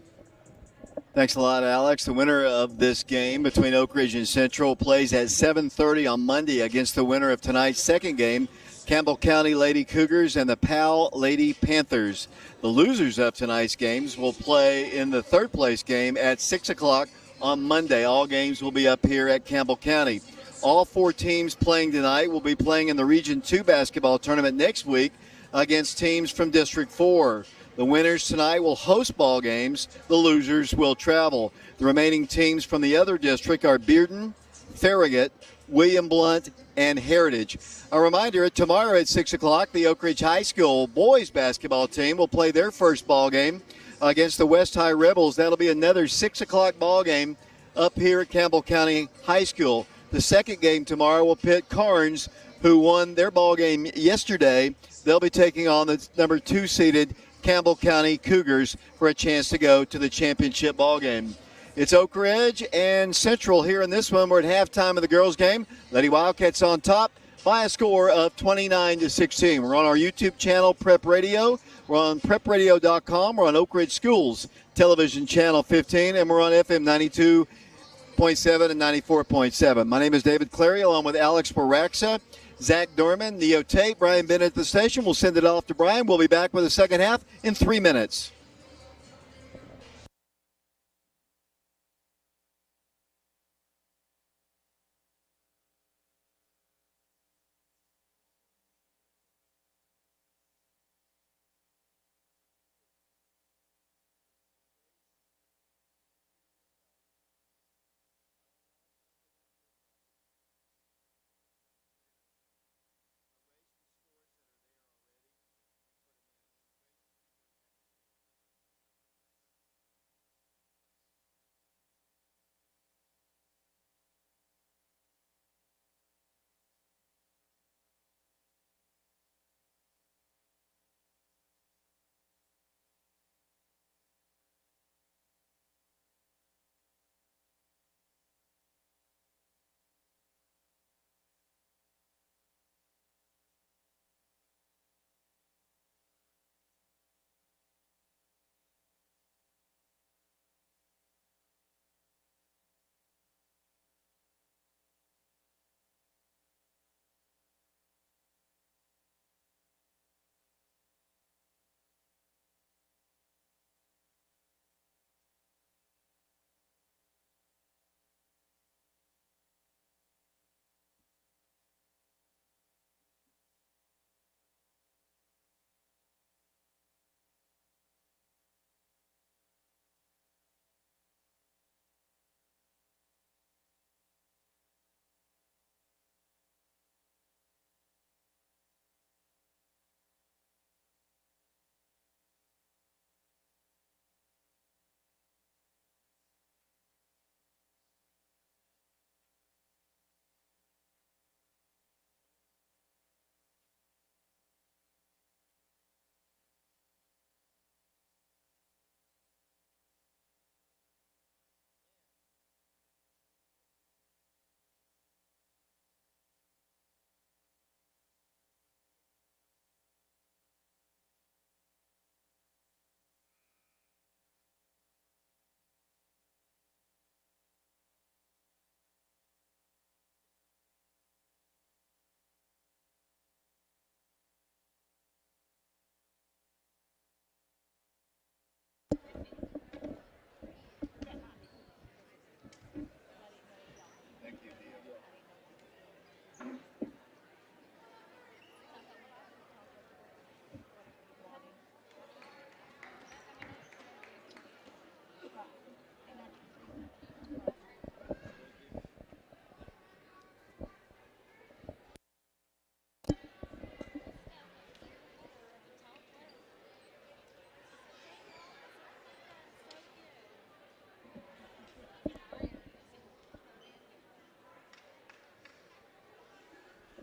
Thanks a lot, Alex. The winner of this game between Oak Ridge and Central plays at 7:30 on Monday against the winner of tonight's second game, Campbell County Lady Cougars and the Powell Lady Panthers. The losers of tonight's games will play in the third-place game at 6 o'clock on Monday. All games will be up here at Campbell County. All 4 teams playing tonight will be playing in the Region 2 basketball tournament next week against teams from District 4. The winners tonight will host ball games. The losers will travel. The remaining teams from the other district are Bearden, Farragut, William Blunt, and Heritage. A reminder, tomorrow at 6 o'clock, the Oak Ridge High School boys basketball team will play their first ball game against the West High Rebels. That'll be another 6 o'clock ball game up here at Campbell County High School. The second game tomorrow will pit Carnes, who won their ball game yesterday. They'll be taking on the number 2 seeded Campbell County Cougars for a chance to go to the championship ball game. It's Oak Ridge and Central here in this one. We're at halftime of the girls' game. Lady Wildcats on top by a score of 29-16. We're on our YouTube channel, Prep Radio. We're on prepradio.com. We're on Oak Ridge Schools Television Channel 15, and we're on FM 92.7 and 94.7. My name is David Clary, along with Alex Waraxa, Zach Dorman, Neo Tate, Brian Bennett at the station. We'll send it off to Brian. We'll be back with the second half in 3 minutes.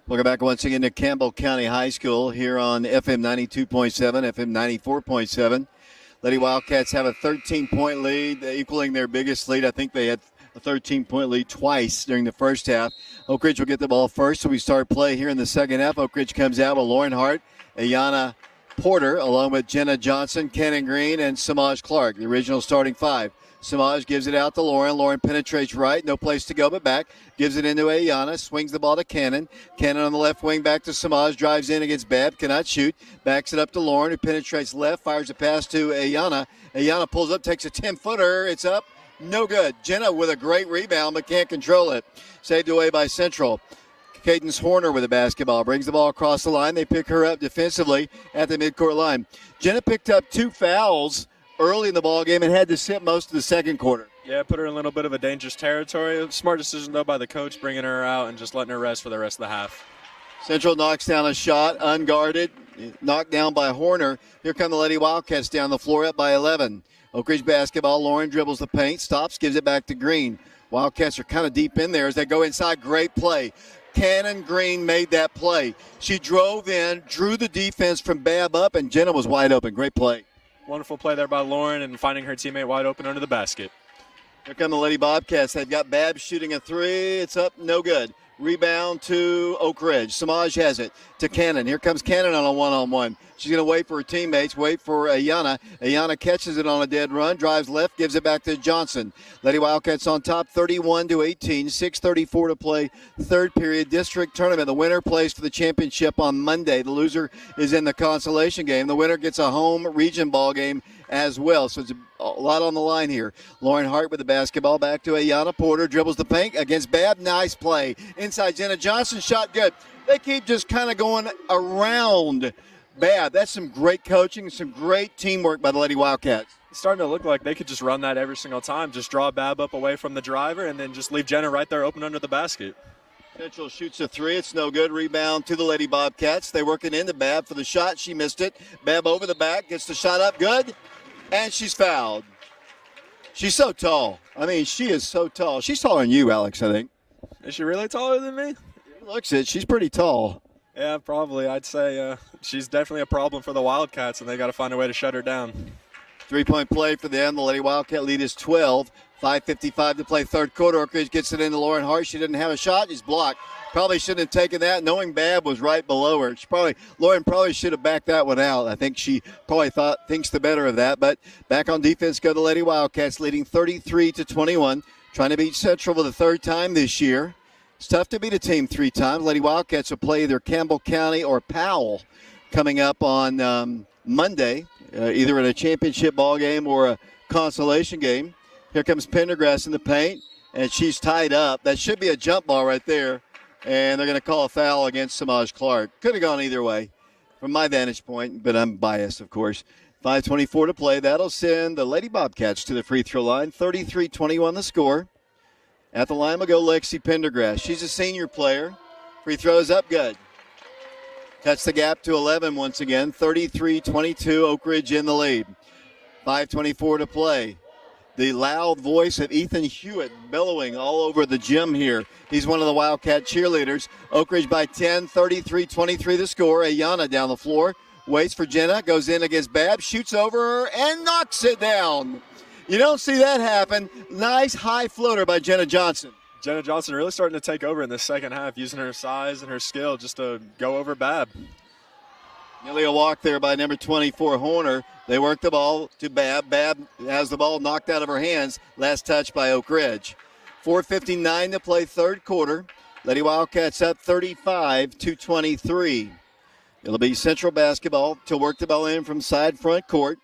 Welcome back once again to Campbell County High School here on FM 92.7, FM 94.7. Lady Wildcats have a 13-point lead, equaling their biggest lead. I think they had a 13-point lead twice during the first half. Oak Ridge will get the ball first, so we start play here in the second half. Oak Ridge comes out with Lauren Hart, Ayana Porter, along with Jenna Johnson, Cannon Green, and Samaj Clark, the original starting five. Samaj gives it out to Lauren. Lauren penetrates right. No place to go but back. Gives it into Ayana. Swings the ball to Cannon. Cannon on the left wing back to Samaj. Drives in against Babb. Cannot shoot. Backs it up to Lauren, who penetrates left. Fires a pass to Ayana. Ayana pulls up, takes a 10-footer. It's up. No good. Jenna with a great rebound but can't control it. Saved away by Central. Cadence Horner with the basketball. Brings the ball across the line. They pick her up defensively at the midcourt line. Jenna picked up 2 fouls early in the ball game and had to sit most of the second quarter. Yeah, put her in a little bit of a dangerous territory. Smart decision, though, by the coach, bringing her out and just letting her rest for the rest of the half. Central knocks down a shot, unguarded, knocked down by Horner. Here come the Lady Wildcats down the floor, up by 11. Oak Ridge basketball. Lauren dribbles the paint, stops, gives it back to Green. Wildcats are kind of deep in there as they go inside. Great play. Cannon Green made that play. She drove in, drew the defense from Babb up, and Jenna was wide open. Great play. Wonderful play there by Lauren and finding her teammate wide open under the basket. Here come the Lady Bobcats. They've got Babb shooting a 3. It's up, no good. Rebound to Oak Ridge. Samaj has it to Cannon. Here comes Cannon on a one-on-one. She's going to wait for her teammates, wait for Ayana. Ayana catches it on a dead run, drives left, gives it back to Johnson. Lady Wildcats on top, 31-18, 6:34 to play, third period district tournament. The winner plays for the championship on Monday. The loser is in the consolation game. The winner gets a home region ball game as well. So it's a lot on the line here. Lauren Hart with the basketball, back to Ayana Porter, dribbles the paint against Babb. Nice play. Inside Jenna Johnson, shot good. They keep just kind of going around Babb. That's some great coaching, some great teamwork by the Lady Wildcats. It's starting to look like they could just run that every single time. Just draw Babb up away from the driver and then just leave Jenna right there open under the basket. Central shoots a 3. It's no good. Rebound to the Lady Bobcats. They work it into Babb for the shot. She missed it. Babb over the back, gets the shot up. Good. And she's fouled. She's so tall. I mean, she is so tall. She's taller than you, Alex, I think. Is she really taller than me? Looks it. She's pretty tall. Yeah, probably. I'd say she's definitely a problem for the Wildcats, and they got to find a way to shut her down. 3-point play for them. The Lady Wildcat lead is 12. 5:55 to play third quarter. Oak Ridge gets it into Lauren Hart. She didn't have a shot. She's blocked. Probably shouldn't have taken that, knowing Babb was right below her. Lauren probably should have backed that one out. I think she probably thinks the better of that. But back on defense go the Lady Wildcats, leading 33-21, trying to beat Central for the third time this year. It's tough to beat a team 3 times. Lady Wildcats will play either Campbell County or Powell coming up on Monday, either in a championship ball game or a consolation game. Here comes Pendergrass in the paint, and she's tied up. That should be a jump ball right there, and they're going to call a foul against Samaj Clark. Could have gone either way from my vantage point, but I'm biased, of course. 5:24 to play. That'll send the Lady Bobcats to the free throw line. 33-21 the score. At the line will go Lexi Pendergrass. She's a senior player. Free throws up good. Cuts the gap to 11 once again. 33-22, Oak Ridge in the lead. 5:24 to play. The loud voice of Ethan Hewitt bellowing all over the gym here. He's one of the Wildcat cheerleaders. Oak Ridge by 10, 33-23 the score. Ayana down the floor. Waits for Jenna. Goes in against Babb. Shoots over her and knocks it down. You don't see that happen. Nice high floater by Jenna Johnson. Jenna Johnson really starting to take over in the second half, using her size and her skill just to go over Babb. Nearly a walk there by number 24, Horner. They work the ball to Babb. Babb has the ball knocked out of her hands. Last touch by Oak Ridge. 4:59 to play third quarter. Lady Wildcats up 35-23. It'll be Central basketball to work the ball in from side front court.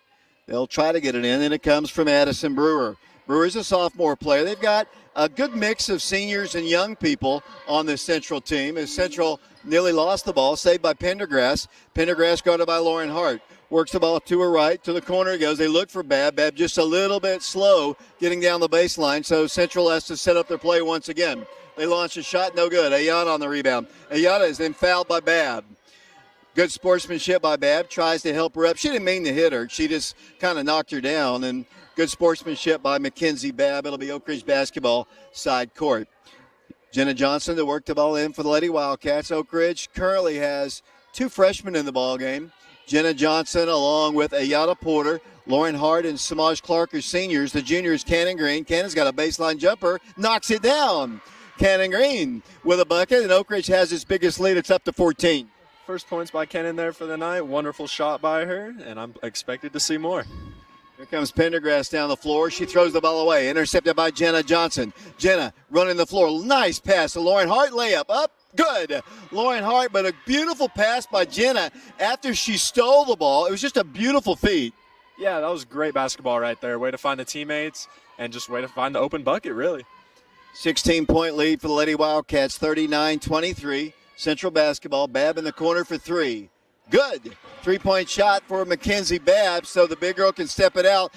They'll try to get it in, and it comes from Addison Brewer. Brewer's a sophomore player. They've got a good mix of seniors and young people on this Central team. As Central nearly lost the ball, saved by Pendergrass. Pendergrass guarded by Lauren Hart. Works the ball to her right, to the corner it goes. They look for Babb. Babb just a little bit slow getting down the baseline, so Central has to set up their play once again. They launch a shot, no good. Ayana on the rebound. Ayana is then fouled by Babb. Good sportsmanship by Babb. Tries to help her up. She didn't mean to hit her. She just kind of knocked her down. And good sportsmanship by Mackenzie Babb. It'll be Oak Ridge basketball side court. Jenna Johnson to work the ball in for the Lady Wildcats. Oak Ridge currently has 2 freshmen in the ball game. Jenna Johnson along with Ayana Porter, Lauren Hart, and Samaj Clark are seniors. The juniors, Cannon Green. Cannon's got a baseline jumper, knocks it down. Cannon Green with a bucket, and Oak Ridge has its biggest lead. It's up to 14. First points by Cannon there for the night. Wonderful shot by her, and I'm expected to see more. Here comes Pendergrass down the floor. She throws the ball away. Intercepted by Jenna Johnson. Jenna running the floor. Nice pass to Lauren Hart. Layup up. Good. Lauren Hart, but a beautiful pass by Jenna after she stole the ball. It was just a beautiful feat. Yeah, that was great basketball right there. Way to find the teammates and just way to find the open bucket, really. 16-point lead for the Lady Wildcats, 39-23. Central basketball. Babb in the corner for 3. Good. 3-point shot for Mackenzie Babb, so the big girl can step it out.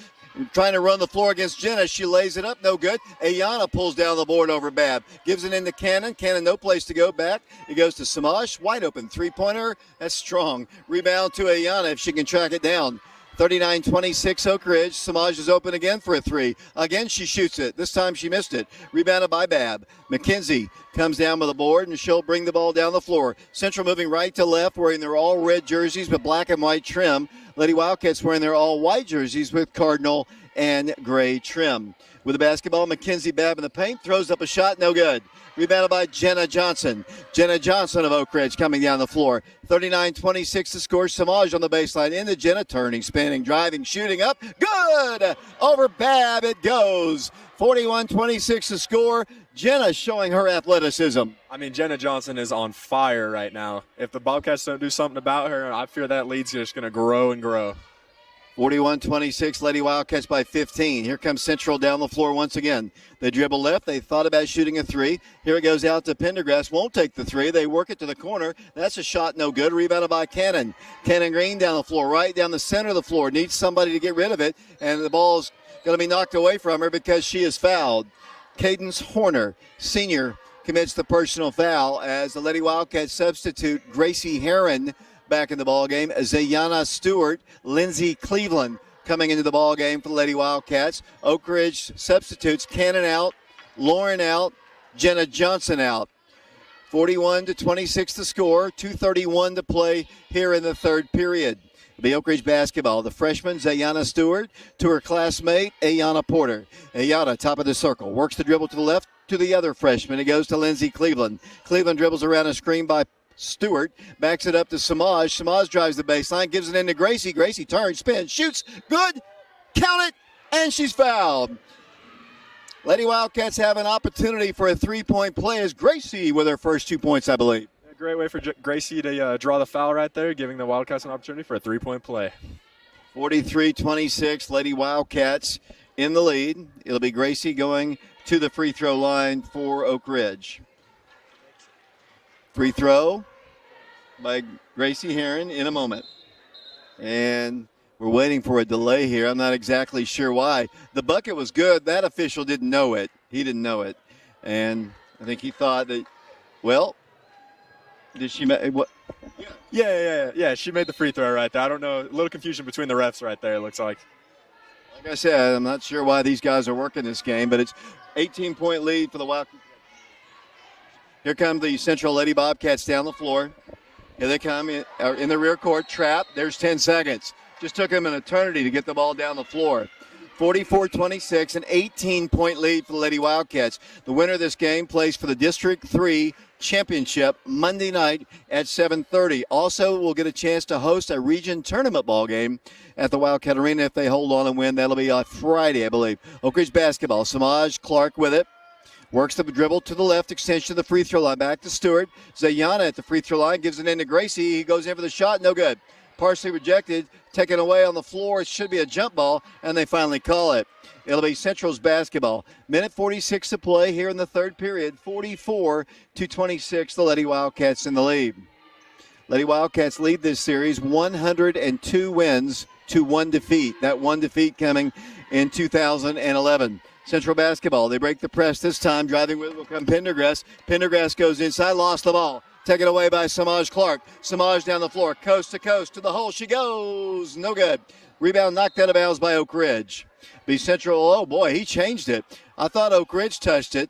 Trying to run the floor against Jenna. She lays it up. No good. Ayana pulls down the board over Babb. Gives it into Cannon. Cannon, no place to go back. It goes to Samaj. Wide open. 3-pointer. That's strong. Rebound to Ayana if she can track it down. 39-26 Oak Ridge. Samaj is open again for a 3. Again, she shoots it. This time she missed it. Rebounded by Babb. McKenzie comes down with the board, and she'll bring the ball down the floor. Central moving right to left, wearing their all red jerseys with black and white trim. Lady Wildcats wearing their all white jerseys with cardinal and gray trim. With the basketball, Mackenzie Babb in the paint, throws up a shot, no good. Rebounded by Jenna Johnson. Jenna Johnson of Oak Ridge coming down the floor. 39-26 to score. Samaj on the baseline. Into Jenna, turning, spinning, driving, shooting up. Good! Over Babb it goes. 41-26 to score. Jenna showing her athleticism. I mean, Jenna Johnson is on fire right now. If the Bobcats don't do something about her, I fear that lead's just going to grow and grow. 41-26, Lady Wildcats by 15. Here comes Central down the floor once again. They dribble left. They thought about shooting a 3. Here it goes out to Pendergrass. Won't take the 3. They work it to the corner. That's a shot no good. Rebounded by Cannon. Cannon Green down the floor, right down the center of the floor. Needs somebody to get rid of it, and the ball's going to be knocked away from her because she is fouled. Cadence Horner, senior, commits the personal foul as the Lady Wildcats substitute Gracie Herron back in the ball game. Zayana Stewart, Lindsey Cleveland coming into the ball game for the Lady Wildcats. Oak Ridge substitutes Cannon out, Lauren out, Jenna Johnson out. 41-26 to score, 2:31 to play here in the third period. It'll be Oak Ridge basketball. The freshman, Zayana Stewart, to her classmate, Ayana Porter. Ayana, top of the circle, works the dribble to the left to the other freshman. It goes to Lindsey Cleveland. Cleveland dribbles around a screen by Stewart, backs it up to Samaj. Samaj drives the baseline, gives it into Gracie. Gracie turns, spins, shoots, good, count it, and she's fouled. Lady Wildcats have an opportunity for a 3-point play as Gracie with her first 2 points, I believe. A great way for Gracie to draw the foul right there, giving the Wildcats an opportunity for a 3-point play. 43-26, Lady Wildcats in the lead. It'll be Gracie going to the free throw line for Oak Ridge. Free throw by Gracie Herron in a moment. And we're waiting for a delay here. I'm not exactly sure why. The bucket was good. That official didn't know it. He didn't know it. And I think he thought that, well, did she make what? Yeah. She made the free throw right there. I don't know. A little confusion between the refs right there, it looks like. Like I said, I'm not sure why these guys are working this game, but it's 18-point lead for the Wildcats. Here come the Central Lady Bobcats down the floor. Here they come in the rear court. Trap. There's 10 seconds. Just took them an eternity to get the ball down the floor. 44-26, an 18-point lead for the Lady Wildcats. The winner of this game plays for the District 3 Championship Monday night at 7:30. Also, we'll get a chance to host a region tournament ball game at the Wildcat Arena if they hold on and win. That'll be Friday, I believe. Oak Ridge basketball. Samaj Clark with it. Works the dribble to the left, extension of the free throw line. Back to Stewart. Zayana at the free throw line, gives it in to Gracie. He goes in for the shot, no good. Partially rejected, taken away on the floor. It should be a jump ball, and they finally call it. It'll be Central's basketball. Minute 46 to play here in the third period. 44-26, the Lady Wildcats in the lead. Lady Wildcats lead this series 102 wins to 1 defeat. That 1 defeat coming in 2011. Central basketball. They break the press this time. Driving with will come Pendergrass. Pendergrass goes inside, lost the ball. Taken away by Samaj Clark. Samaj down the floor, coast to coast, to the hole she goes. No good. Rebound knocked out of bounds by Oak Ridge. Be Central, oh boy, he changed it. I thought Oak Ridge touched it.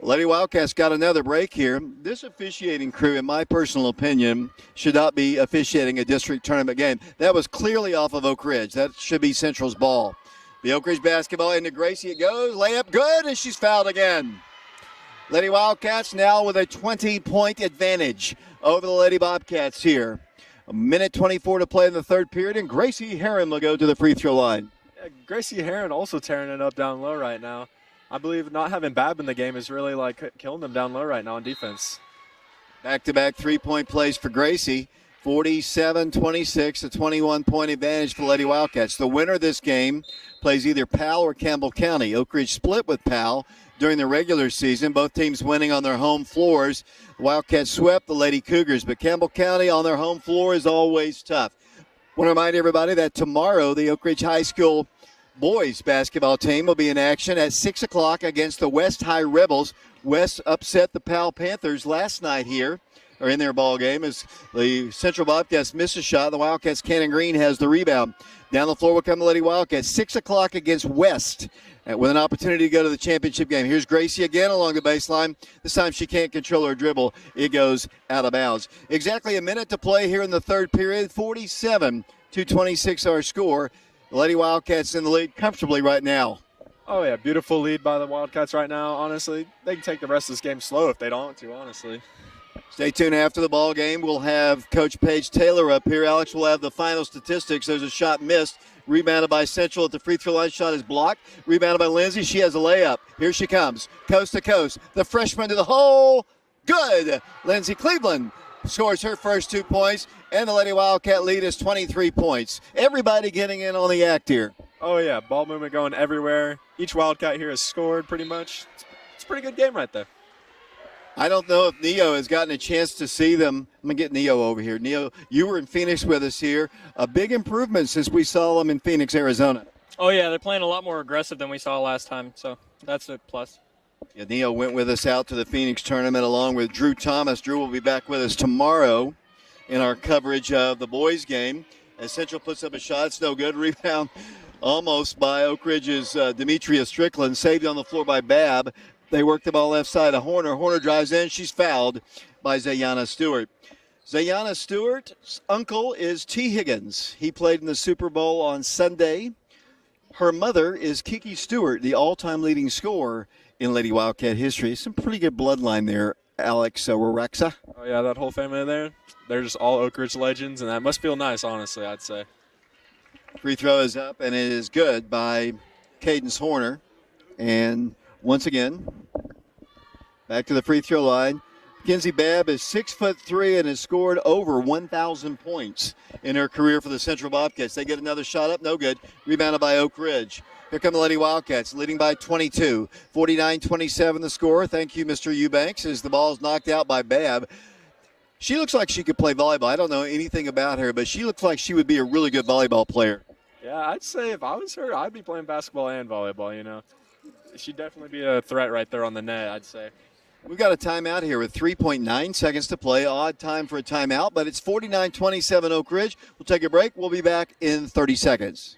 Lady Wildcats got another break here. This officiating crew, in my personal opinion, should not be officiating a district tournament game. That was clearly off of Oak Ridge. That should be Central's ball. The Oak Ridge basketball into Gracie. It goes. Layup good, and she's fouled again. Lady Wildcats now with a 20-point advantage over the Lady Bobcats here. 1:24 to play in the third period, and Gracie Heron will go to the free throw line. Yeah, Gracie Heron also tearing it up down low right now. I believe not having Bab in the game is really killing them down low right now on defense. Back-to-back three-point plays for Gracie. 47-26, a 21-point advantage for Lady Wildcats. The winner of this game plays either Powell or Campbell County. Oak Ridge split with Powell during the regular season, both teams winning on their home floors. The Wildcats swept the Lady Cougars, but Campbell County on their home floor is always tough. I want to remind everybody that tomorrow the Oak Ridge High School boys basketball team will be in action at 6 o'clock against the West High Rebels. West upset the Powell Panthers last night here, or in their ball game, as the Central Bobcats missed a shot. The Wildcats, Cannon Green has the rebound. Down the floor will come the Lady Wildcats. 6 o'clock against West, with an opportunity to go to the championship game. Here's Gracie again along the baseline. This time she can't control her dribble. It goes out of bounds. Exactly a minute to play here in the third period. 47-26 our score. The Lady Wildcats in the lead comfortably right now. Oh, yeah, beautiful lead by the Wildcats right now, honestly. They can take the rest of this game slow if they don't want to, honestly. Stay tuned after the ball game. We'll have Coach Paige Taylor up here. Alex will have the final statistics. There's a shot missed. Rebounded by Central at the free throw line. Shot is blocked. Rebounded by Lindsay. She has a layup. Here she comes. Coast to coast. The freshman to the hole. Good. Lindsay Cleveland scores her first 2 points, and the Lady Wildcat lead is 23 points. Everybody getting in on the act here. Oh, yeah, ball movement going everywhere. Each Wildcat here has scored pretty much. It's a pretty good game right there. I don't know if Neo has gotten a chance to see them. I'm going to get Neo over here. Neo, you were in Phoenix with us here. A big improvement since we saw them in Phoenix, Arizona. Oh, yeah, they're playing a lot more aggressive than we saw last time, so that's a plus. Yeah, Neo went with us out to the Phoenix tournament along with Drew Thomas. Drew will be back with us tomorrow in our coverage of the boys' game. As Central puts up a shot, it's no good. Rebound almost by Oak Ridge's Demetria Strickland, saved on the floor by Babb. They work the ball left side of Horner. Horner drives in. She's fouled by Zayana Stewart. Zayana Stewart's uncle is T. Higgins. He played in the Super Bowl on Sunday. Her mother is Kiki Stewart, the all-time leading scorer in Lady Wildcat history. Some pretty good bloodline there, Alex Warexa. Oh, yeah, that whole family there, they're just all Oak Ridge legends, and that must feel nice, honestly, I'd say. Free throw is up, and it is good by Cadence Horner. And once again, back to the free throw line. Mackenzie Babb is 6'3" and has scored over 1,000 points in her career for the Central Bobcats. They get another shot up, no good. Rebounded by Oak Ridge. Here come the Lady Wildcats, leading by 22. 49-27 the score. Thank you, Mr. Eubanks, as the ball is knocked out by Babb. She looks like she could play volleyball. I don't know anything about her, but she looks like she would be a really good volleyball player. Yeah, I'd say if I was her, I'd be playing basketball and volleyball, you know. She'd definitely be a threat right there on the net, I'd say. We've got a timeout here with 3.9 seconds to play. Odd time for a timeout, but it's 49-27 Oak Ridge. We'll take a break. We'll be back in 30 seconds.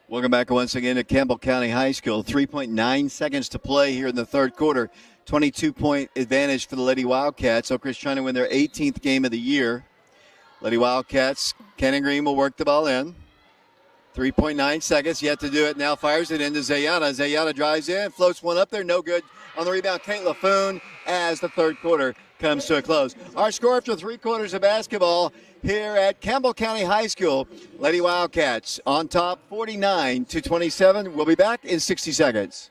Welcome back once again to Campbell County High School. 3.9 seconds to play here in the third quarter. 22-point advantage for the Lady Wildcats. Oak Ridge trying to win their 18th game of the year. Lady Wildcats, Cannon Green will work the ball in. 3.9 seconds, yet to do it. Now fires it into Zayana. Zayana drives in, floats one up there, no good. On the rebound, Kate LaFoon as the third quarter comes to a close. Our score after 3 quarters of basketball here at Campbell County High School. Lady Wildcats on top 49-27. We'll be back in 60 seconds.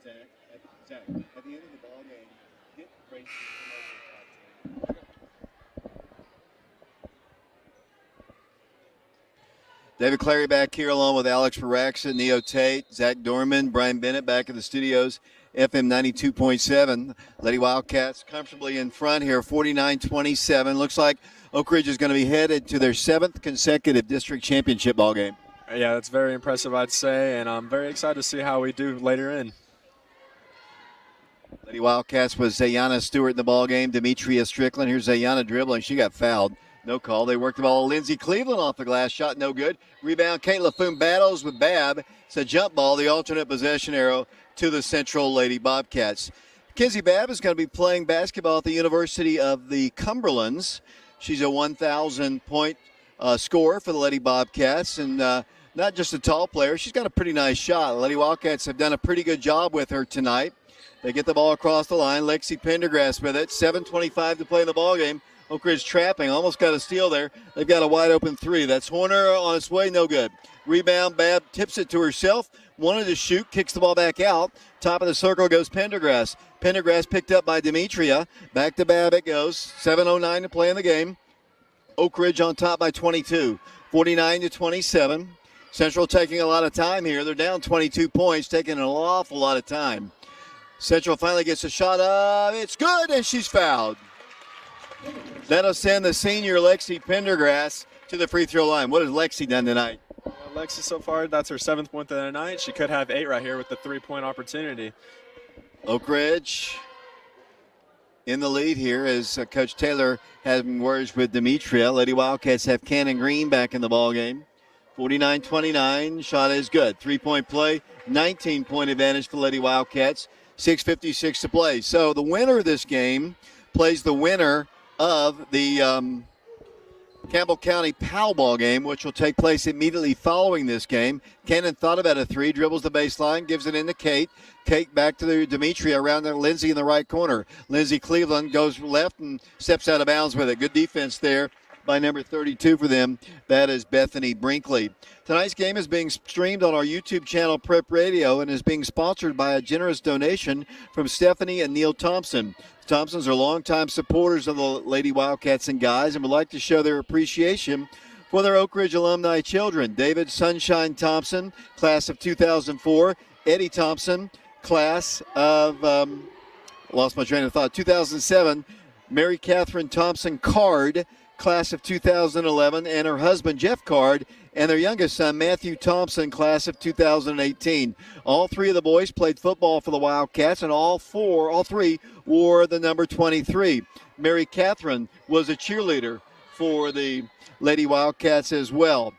Zach, at the end of the ball game, get Gracie to come over the top 10. David Clary back here along with Alex Paraxa, Neo Tate, Zach Dorman, Brian Bennett back in the studios, FM 92.7. Lady Wildcats comfortably in front here, 49-27. Looks like Oak Ridge is going to be headed to their 7th consecutive district championship ball game. Yeah, that's very impressive, I'd say, and I'm very excited to see how we do later in. Lady Wildcats was Zayana Stewart in the ball game. Demetria Strickland. Here's Zayana dribbling. She got fouled. No call. They worked the ball. Lindsey Cleveland off the glass. Shot no good. Rebound. Kate LaFoon battles with Bab. It's a jump ball. The alternate possession arrow to the Central Lady Bobcats. Mackenzie Babb is going to be playing basketball at the University of the Cumberlands. She's a 1,000-point scorer for the Lady Bobcats. And not just a tall player. She's got a pretty nice shot. The Lady Wildcats have done a pretty good job with her tonight. They get the ball across the line. Lexi Pendergrass with it. 7:25 to play in the ball game. Oak Ridge trapping. Almost got a steal there. They've got a wide open three. That's Horner on its way. No good. Rebound. Babb tips it to herself. Wanted to shoot. Kicks the ball back out. Top of the circle goes Pendergrass. Pendergrass picked up by Demetria. Back to Babb it goes. 7:09 to play in the game. Oak Ridge on top by 22. 49-27. Central taking a lot of time here. They're down 22 points, taking an awful lot of time. Central finally gets a shot up. It's good, and she's fouled. That'll send the senior Lexi Pendergrass to the free throw line. What has Lexi done tonight? Lexi, so far, that's her 7th point of the night. She could have 8 right here with the 3-point opportunity. Oak Ridge in the lead here as Coach Taylor has words with Demetria. Lady Wildcats have Cannon Green back in the ball game. 49-29. Shot is good. 3-point play. 19-point advantage for Lady Wildcats. 6:56 to play. So the winner of this game plays the winner of the Campbell County PAL ball game, which will take place immediately following this game. Cannon thought about a three, dribbles the baseline, gives it into Kate. Kate back to the Demetria around there. Lindsay in the right corner. Lindsay Cleveland goes left and steps out of bounds with it. Good defense there by number 32 for them. That is Bethany Brinkley. Tonight's game is being streamed on our YouTube channel, Prep Radio, and is being sponsored by a generous donation from Stephanie and Neil Thompson. The Thompsons are longtime supporters of the Lady Wildcats and guys and would like to show their appreciation for their Oak Ridge alumni children. David Sunshine Thompson, class of 2004. Eddie Thompson, class of, lost my train of thought, 2007. Mary Catherine Thompson Card, class of 2011, and her husband Jeff Card, and their youngest son Matthew Thompson, class of 2018. All three of the boys played football for the Wildcats, and all three wore the number 23. Mary Catherine was a cheerleader for the Lady Wildcats as well.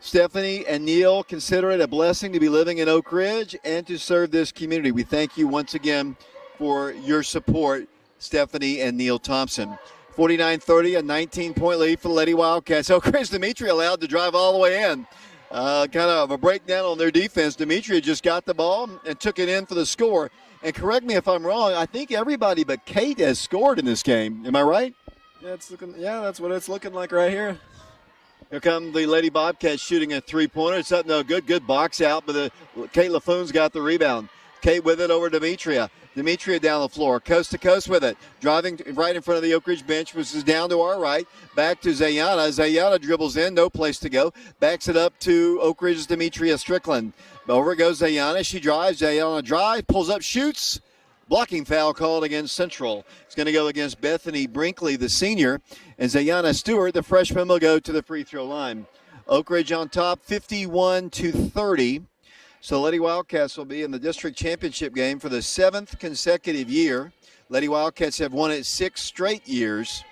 Stephanie and Neil consider it a blessing to be living in Oak Ridge and to serve this community. We thank you once again for your support, Stephanie and Neil Thompson. 49-30, a 19-point lead for the Lady Wildcats. So Chris Demetria allowed to drive all the way in. Kind of a breakdown on their defense. Demetria just got the ball and took it in for the score. And correct me if I'm wrong, I think everybody but Kate has scored in this game. Am I right? Yeah, that's what it's looking like right here. Here come the Lady Bobcats shooting a three-pointer. It's up no good. Good box out, but Kate LaFoon's got the rebound. Kate with it over Demetria. Demetria down the floor, coast to coast with it. Driving right in front of the Oak Ridge bench, which is down to our right. Back to Zayana. Zayana dribbles in, no place to go. Backs it up to Oak Ridge's Demetria Strickland. Over goes Zayana. She drives. Zayana drives, pulls up, shoots. Blocking foul called against Central. It's going to go against Bethany Brinkley, the senior. And Zayana Stewart, the freshman, will go to the free throw line. Oak Ridge on top, 51-30. So Lady Wildcats will be in the district championship game for the 7th consecutive year. Lady Wildcats have won it 6 straight years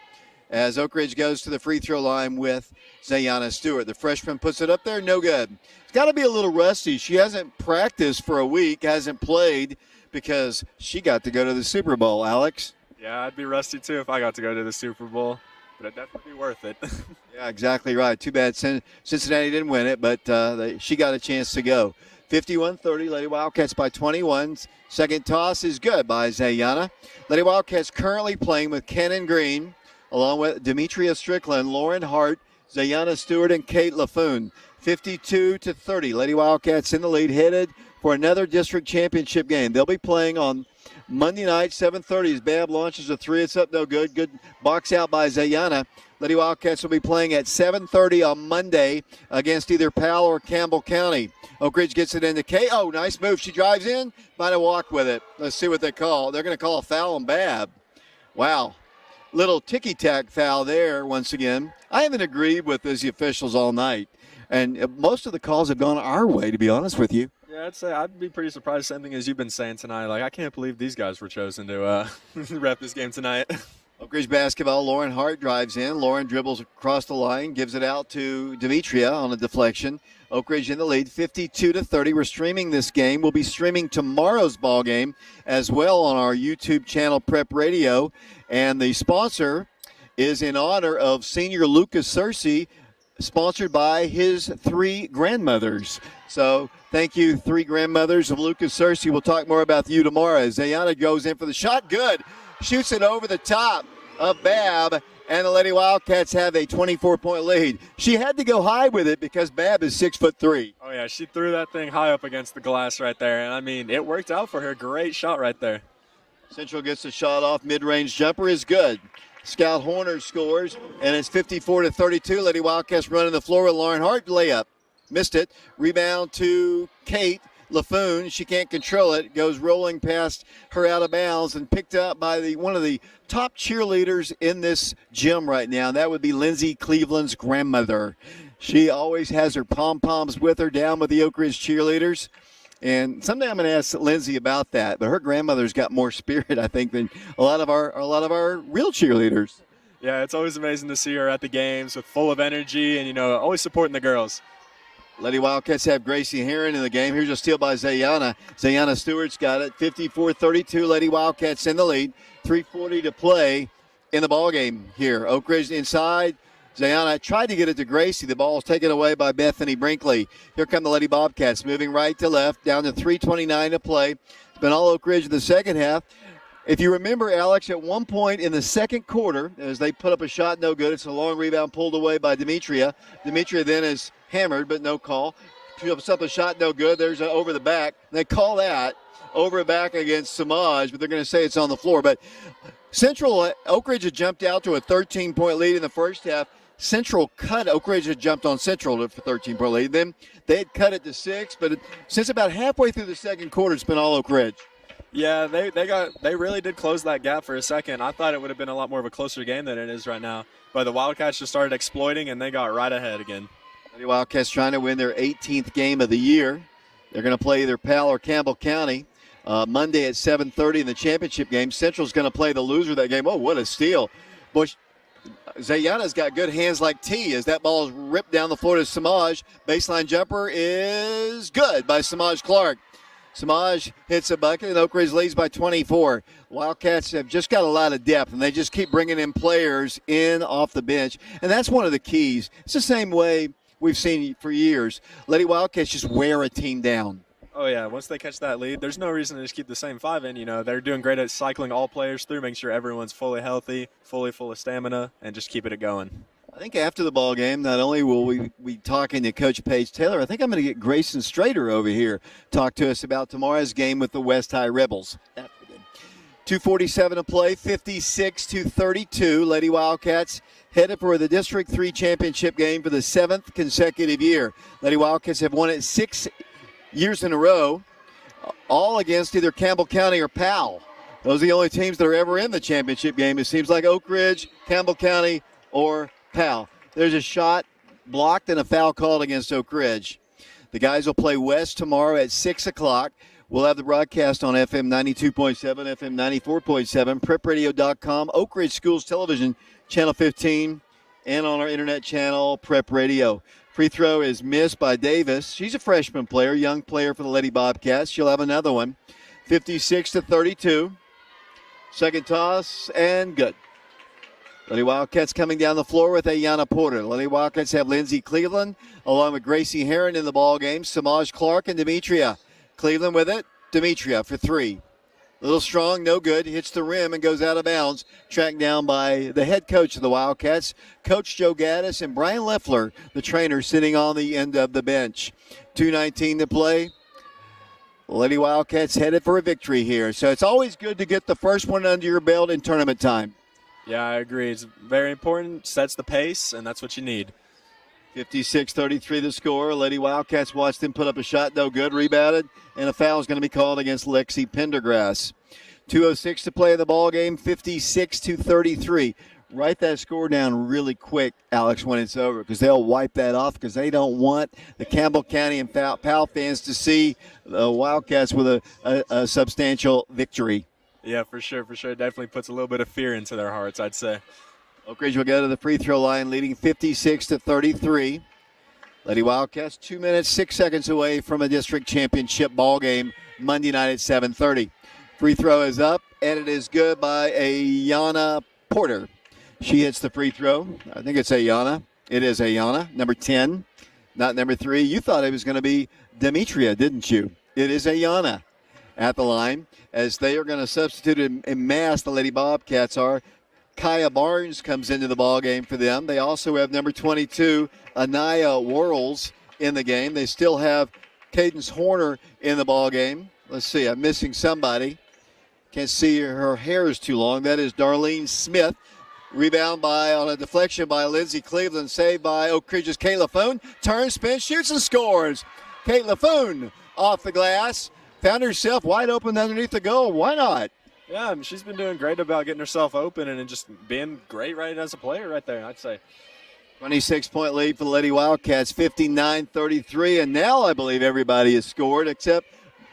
as Oak Ridge goes to the free throw line with Zayana Stewart. The freshman puts it up there, no good. It's got to be a little rusty. She hasn't practiced for a week, hasn't played because she got to go to the Super Bowl, Alex. Yeah, I'd be rusty too if I got to go to the Super Bowl, but it'd definitely be worth it. Yeah, exactly right. Too bad Cincinnati didn't win it, but she got a chance to go. 51-30, Lady Wildcats by 21. Second toss is good by Zayana. Lady Wildcats currently playing with Cannon Green, along with Demetria Strickland, Lauren Hart, Zayana Stewart, and Kate LaFoon. 52-30, Lady Wildcats in the lead, headed for another district championship game. They'll be playing on Monday night, 7:30 as Babb launches a three. It's up no good. Good box out by Zayana. Lady Wildcats will be playing at 7:30 on Monday against either Powell or Campbell County. Oak Ridge gets it into Kay. Oh, nice move. She drives in. Might have walked with it. Let's see what they call. They're going to call a foul on Babb. Wow. Little ticky-tack foul there once again. I haven't agreed with the officials all night. And most of the calls have gone our way, to be honest with you. Yeah, I'd say I'd be pretty surprised. Same thing as you've been saying tonight. Like, I can't believe these guys were chosen to rep this game tonight. Oak Ridge basketball, Lauren Hart drives in. Lauren dribbles across the line, gives it out to Demetria on a deflection. Oak Ridge in the lead, 52-30. We're streaming this game. We'll be streaming tomorrow's ball game as well on our YouTube channel, Prep Radio. And the sponsor is in honor of senior Lucas Searcy, sponsored by his three grandmothers. So thank you, three grandmothers of Lucas Searcy. We'll talk more about you tomorrow. Zayana goes in for the shot. Good. Shoots it over the top of Babb, and the Lady Wildcats have a 24-point lead. She had to go high with it because Babb is 6'3". Oh, yeah, she threw that thing high up against the glass right there. And, I mean, it worked out for her. Great shot right there. Central gets the shot off. Mid-range jumper is good. Scout Horner scores, and it's 54-32. Lady Wildcats running the floor with Lauren Hart. Layup. Missed it. Rebound to Kate LaFoon. She can't control it. Goes rolling past her out of bounds and picked up by one of the top cheerleaders in this gym right now. That would be Lindsay Cleveland's grandmother. She always has her pom-poms with her down with the Oak Ridge cheerleaders. And someday I'm going to ask Lindsay about that. But her grandmother's got more spirit, I think, than a lot of our real cheerleaders. Yeah, it's always amazing to see her at the games with full of energy and, always supporting the girls. Lady Wildcats have Gracie Heron in the game. Here's a steal by Zayana. Zayana Stewart's got it. 54-32. Lady Wildcats in the lead. 3:40 to play in the ball game here. Oak Ridge inside. Zayana tried to get it to Gracie. The ball is taken away by Bethany Brinkley. Here come the Lady Bobcats moving right to left. Down to 3:29 to play. It's been all Oak Ridge in the second half. If you remember, Alex, at one point in the second quarter, as they put up a shot, no good. It's a long rebound pulled away by Demetria. Demetria then is hammered, but no call. Puts up a shot, no good. There's an over the back. They call that over the back against Samaj, but they're going to say it's on the floor. But Central, Oak Ridge had jumped out to a 13-point lead in the first half. Central cut. Oak Ridge had jumped on Central for 13-point lead. Then they had cut it to 6, but since about halfway through the second quarter, it's been all Oak Ridge. Yeah, they really did close that gap for a second. I thought it would have been a lot more of a closer game than it is right now. But the Wildcats just started exploiting, and they got right ahead again. The Wildcats trying to win their 18th game of the year. They're going to play either Powell or Campbell County Monday at 7:30 in the championship game. Central's going to play the loser of that game. Oh, what a steal. Bush. Zayana's got good hands like T as that ball is ripped down the floor to Samaj. Baseline jumper is good by Samaj Clark. Samaj hits a bucket, and Oak Ridge leads by 24. Wildcats have just got a lot of depth, and they just keep bringing in players in off the bench, and that's one of the keys. It's the same way we've seen for years. Lady Wildcats just wear a team down. Oh, yeah. Once they catch that lead, there's no reason to just keep the same five in. They're doing great at cycling all players through, making sure everyone's fully healthy, fully full of stamina, and just keeping it going. I think after the ball game, not only will we be talking to Coach Paige Taylor, I think I'm going to get Grayson Strader over here talk to us about tomorrow's game with the West High Rebels. 2:47 to play, 56-32. Lady Wildcats headed for the District 3 championship game for the 7th consecutive year. Lady Wildcats have won it 6 years in a row, all against either Campbell County or Powell. Those are the only teams that are ever in the championship game. It seems like Oak Ridge, Campbell County, or Powell. There's a shot blocked and a foul called against Oak Ridge. The guys will play West tomorrow at 6 o'clock. We'll have the broadcast on FM 92.7, FM 94.7, prepradio.com, Oak Ridge Schools Television, Channel 15, and on our internet channel, Prep Radio. Free throw is missed by Davis. She's a freshman player, young player for the Lady Bobcats. She'll have another one. 56-32. Second toss, and good. Lady Wildcats coming down the floor with Ayana Porter. Lady Wildcats have Lindsay Cleveland along with Gracie Heron in the ball game. Samaj Clark and Demetria. Cleveland with it. Demetria for 3. Little strong, no good. Hits the rim and goes out of bounds. Tracked down by the head coach of the Wildcats, Coach Joe Gaddis, and Brian Leffler, the trainer, sitting on the end of the bench. 2:19 to play. Lady Wildcats headed for a victory here. So it's always good to get the first one under your belt in tournament time. Yeah, I agree. It's very important. Sets the pace, and that's what you need. 56-33 the score. Lady Wildcats watched them put up a shot, no good, rebounded, and a foul is going to be called against Lexi Pendergrass. 2:06 to play in the ball game, 56-33. Write that score down really quick, Alex, when it's over, because they'll wipe that off because they don't want the Campbell County and Powell fans to see the Wildcats with a substantial victory. Yeah, for sure. It definitely puts a little bit of fear into their hearts, I'd say. Oak Ridge will go to the free throw line, leading 56-33. Lady Wildcats 2 minutes, 6 seconds away from a district championship ball game Monday night at 7:30. Free throw is up, and it is good by Ayana Porter. She hits the free throw. I think it's Ayana. It is Ayana, number 10, not number 3. You thought it was going to be Demetria, didn't you? It is Ayana at the line, as they are going to substitute in mass. The Lady Bobcats are. Kaya Barnes comes into the ball game for them. They also have number 22, Anaya Worrells, in the game. They still have Cadence Horner in the ball game. Let's see, I'm missing somebody. Can't see, her hair is too long. That is Darlene Smith. Rebound on a deflection by Lindsay Cleveland. Saved by Oak Ridge's Kate LaFoon. Turns, spins, shoots, and scores. Kate LaFoon off the glass. Found herself wide open underneath the goal. Why not? Yeah, I mean, she's been doing great about getting herself open and just being great right as a player right there, I'd say. 26-point lead for the Lady Wildcats, 59-33. And now I believe everybody has scored except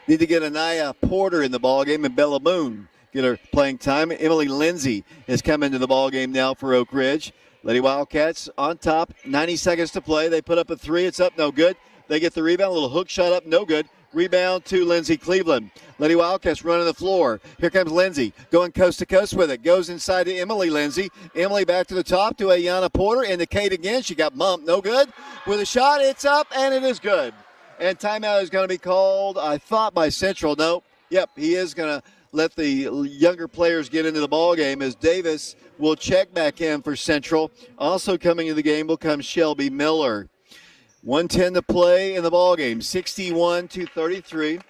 need to get Anaya Porter in the ballgame and Bella Moon get her playing time. Emily Lindsay has come into the ballgame now for Oak Ridge. Lady Wildcats on top, 90 seconds to play. They put up a 3. It's up, no good. They get the rebound, a little hook shot up, no good. Rebound to Lindsay Cleveland. Lady Wildcats running the floor. Here comes Lindsay going coast to coast with it. Goes inside to Emily Lindsay. Emily back to the top to Ayana Porter. And to Kate again. She got bumped. No good. With a shot, it's up, and it is good. And timeout is going to be called, I thought, by Central. Nope. Yep, he is going to let the younger players get into the ball game as Davis will check back in for Central. Also coming into the game will come Shelby Miller. 1:10 to play in the ball game, 61-33.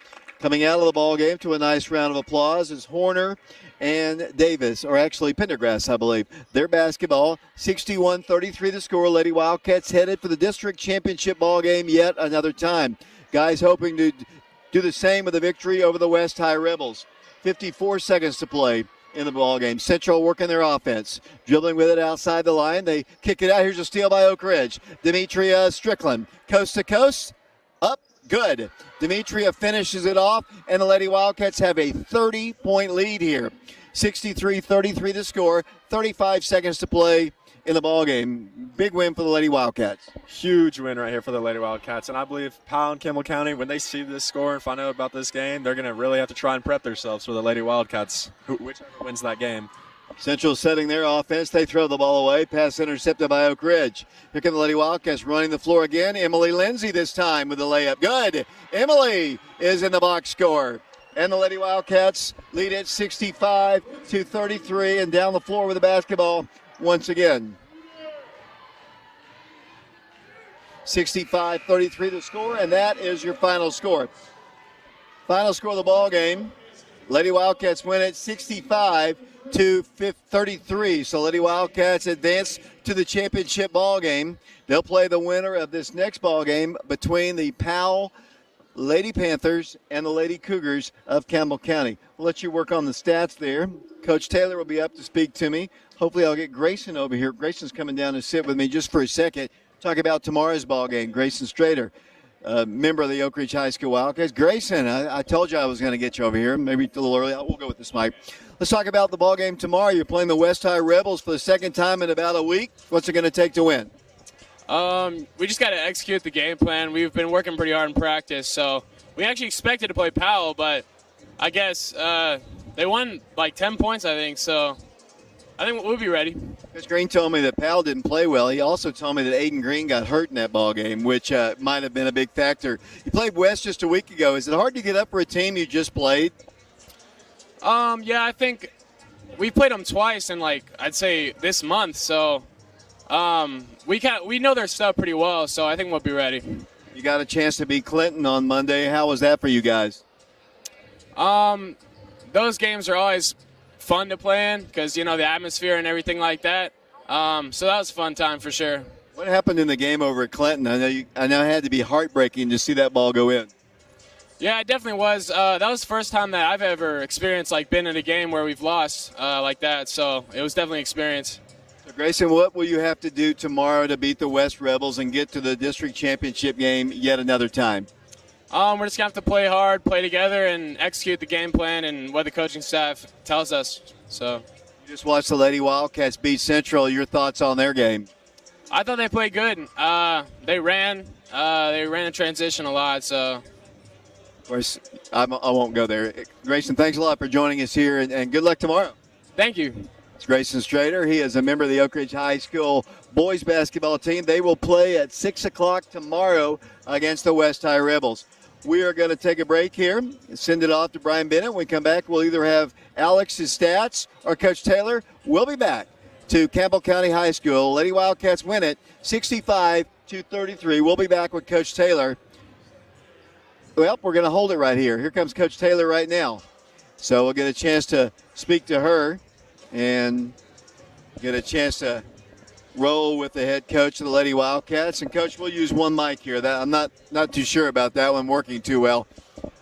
Coming out of the ball game to a nice round of applause is Horner and Davis, or actually Pendergrass, I believe. Their basketball, 61-33 the score. Lady Wildcats headed for the district championship ball game yet another time. Guys hoping to do the same with a victory over the West High Rebels. 54 seconds to play in the ball game. Central working their offense. Dribbling with it outside the line. They kick it out. Here's a steal by Oak Ridge. Demetria Strickland. Coast to coast. Up. Good. Demetria finishes it off, and the Lady Wildcats have a 30-point lead here. 63-33 the score. 35 seconds to play in the ball game. Big win for the Lady Wildcats. Huge win right here for the Lady Wildcats. And I believe Powell and Campbell County, when they see this score and find out about this game, they're going to really have to try and prep themselves for the Lady Wildcats, whichever wins that game. Central setting their offense. They throw the ball away. Pass intercepted by Oak Ridge. Here come the Lady Wildcats running the floor again. Emily Lindsay this time with the layup. Good. Emily is in the box score. And the Lady Wildcats lead it 65-33 and down the floor with the basketball once again. 65-33 the score, and that is your final score. Final score of the ball game. Lady Wildcats win it 65-33. So Lady Wildcats advance to the championship ball game. They'll play the winner of this next ball game between the Powell Lady Panthers and the Lady Cougars of Campbell County. We'll let you work on the stats there. Coach Taylor will be up to speak to me. Hopefully I'll get Grayson over here. Grayson's coming down to sit with me just for a second. Talk about tomorrow's ball game. Grayson Strader, member of the Oak Ridge High School Wildcats. Grayson, I told you I was going to get you over here. Maybe a little early. We'll go with this mic. Let's talk about the ball game tomorrow. You're playing the West High Rebels for the second time in about a week. What's it going to take to win? We just got to execute the game plan. We've been working pretty hard in practice, so we actually expected to play Powell, but I guess they won like 10 points, I think, so I think we'll be ready. Coach Green told me that Powell didn't play well. He also told me that Aiden Green got hurt in that ball game, which might have been a big factor. You played West just a week ago. Is it hard to get up for a team you just played? Yeah, I think we played them twice in, like, I'd say this month, so we know their stuff pretty well, so I think we'll be ready. You got a chance to beat Clinton on Monday. How was that for you guys? Those games are always fun to play in because, the atmosphere and everything like that. So that was a fun time for sure. What happened in the game over at Clinton? I know it had to be heartbreaking to see that ball go in. Yeah, it definitely was. That was the first time that I've ever experienced being in a game where we've lost like that. So it was definitely an experience. So Grayson, what will you have to do tomorrow to beat the West Rebels and get to the district championship game yet another time? We're just going to have to play hard, play together, and execute the game plan and what the coaching staff tells us. So You just watched the Lady Wildcats beat Central. Your thoughts on their game? I thought they played good. They ran in transition a lot. So, Of course, I won't go there. Grayson, thanks a lot for joining us here, and good luck tomorrow. thank you. It's Grayson Strader. He is a member of the Oak Ridge High School boys basketball team. They will play at 6 o'clock tomorrow against the West High Rebels. We are going to take a break here and send it off to Brian Bennett. When we come back, we'll either have Alex's stats or Coach Taylor. We'll be back to Campbell County High School. Lady Wildcats win it 65-33. We'll be back with Coach Taylor. Well, we're going to hold it right here. Here comes Coach Taylor right now. So we'll get a chance to speak to her and get a chance to roll with the head coach of the Lady Wildcats. And, Coach, we'll use one mic here. I'm not too sure about that one working too well.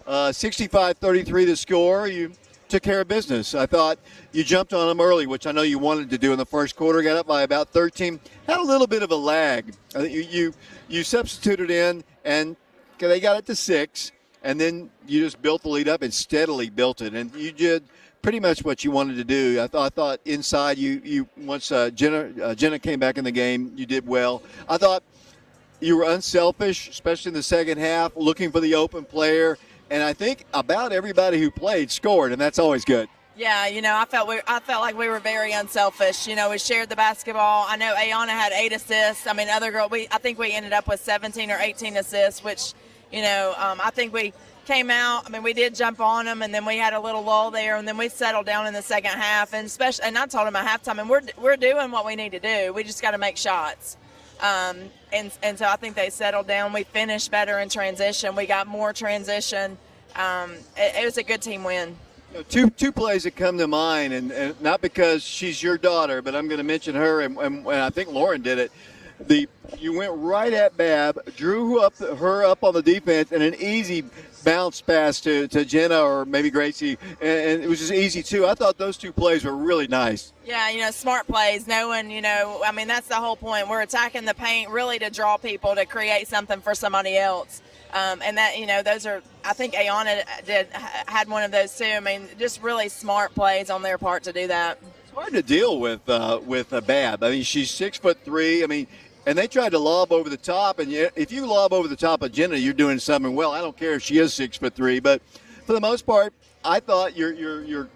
65-33 the score. You took care of business. I thought you jumped on them early, which I know you wanted to do in the first quarter. Got up by about 13. Had a little bit of a lag. I think you substituted in, and they got it to 6. And then you just built the lead up and steadily built it. And you did pretty much what you wanted to do. I thought inside you once Jenna came back in the game, you did well. I thought you were unselfish, especially in the second half, looking for the open player. And I think about everybody who played scored, and that's always good. Yeah, I felt like we were very unselfish. We shared the basketball. I know Ayana had 8 assists. I mean, other girl, I think we ended up with 17 or 18 assists, which, I think we came out. I mean, we did jump on them, and then we had a little lull there, and then we settled down in the second half. And I told them at halftime, and we're doing what we need to do. We just got to make shots. And so I think they settled down. We finished better in transition. We got more transition. It was a good team win. Two plays that come to mind, and not because she's your daughter, but I'm going to mention her, and I think Lauren did it. You went right at Bab, drew her up on the defense, and an easy bounce pass to Jenna or maybe Gracie, and it was just easy too. I thought those two plays were really nice. Yeah, smart plays, knowing, I mean, that's the whole point. We're attacking the paint really to draw people, to create something for somebody else. And that, those are, I think Ayana had one of those too. I mean, just really smart plays on their part to do that. It's hard to deal with Bab. I mean, she's 6'3". I mean, and they tried to lob over the top, and if you lob over the top of Jenna, you're doing something well. I don't care if she is 6'3", but for the most part, I thought your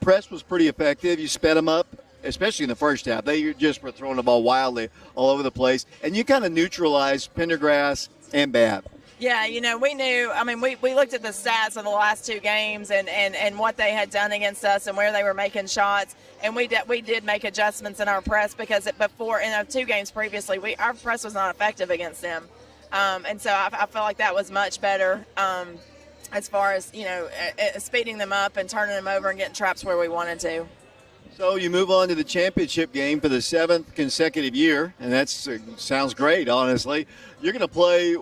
press was pretty effective. You sped them up, especially in the first half. They just were throwing the ball wildly all over the place, and you kind of neutralized Pendergrass and Bab. Yeah, we knew. I mean, we looked at the stats of the last 2 games and what they had done against us and where they were making shots, and we did make adjustments in our press because before in 2 games previously, our press was not effective against them, and so I felt like that was much better as far as speeding them up and turning them over and getting traps where we wanted to. So you move on to the championship game for the 7th consecutive year, and that sounds great. Honestly, you're going to play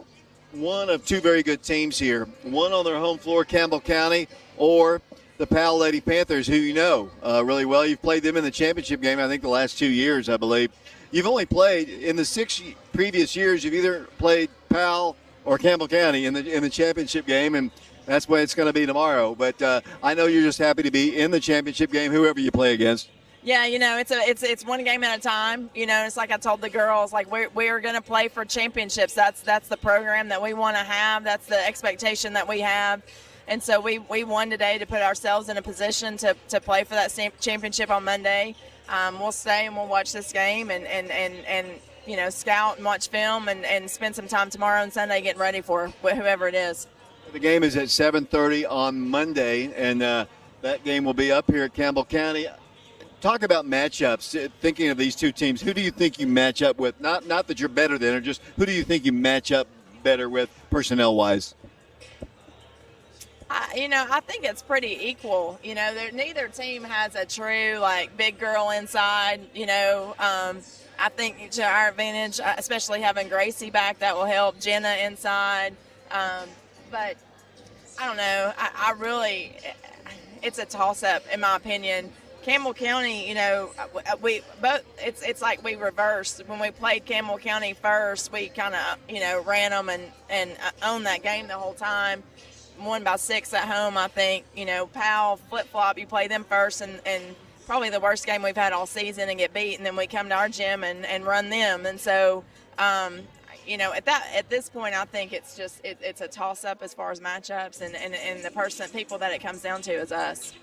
one of 2 very good teams here. One on their home floor, Campbell County, or the Powell Lady Panthers, who you know really well. You've played them in the championship game, I think, the last 2 years, I believe. You've only played, in the 6 previous years, you've either played Powell or Campbell County in the championship game, and that's what it's going to be tomorrow. But I know you're just happy to be in the championship game, whoever you play against. Yeah, it's one game at a time. It's like I told the girls, like we're going to play for championships. That's the program that we want to have. That's the expectation that we have. And so we won today to put ourselves in a position to play for that championship on Monday. We'll stay and we'll watch this game and scout and watch film and spend some time tomorrow and Sunday getting ready for whoever it is. The game is at 7:30 on Monday, and that game will be up here at Campbell County. Talk about matchups. Thinking of these 2 teams, who do you think you match up with? Not that you're better than, or just who do you think you match up better with personnel-wise? I think it's pretty equal. Neither team has a true big girl inside. I think to our advantage, especially having Gracie back, that will help Jenna inside. But I don't know. I really, it's a toss-up in my opinion. Campbell County, we both. It's like we reversed. When we played Campbell County first, we kind of, ran them and owned that game the whole time. Won by 6 at home, I think. Powell flip-flop. You play them first, and probably the worst game we've had all season and get beat, and then we come to our gym and run them. And so, at this point, I think it's just it's a toss-up as far as matchups, and the people that it comes down to is us.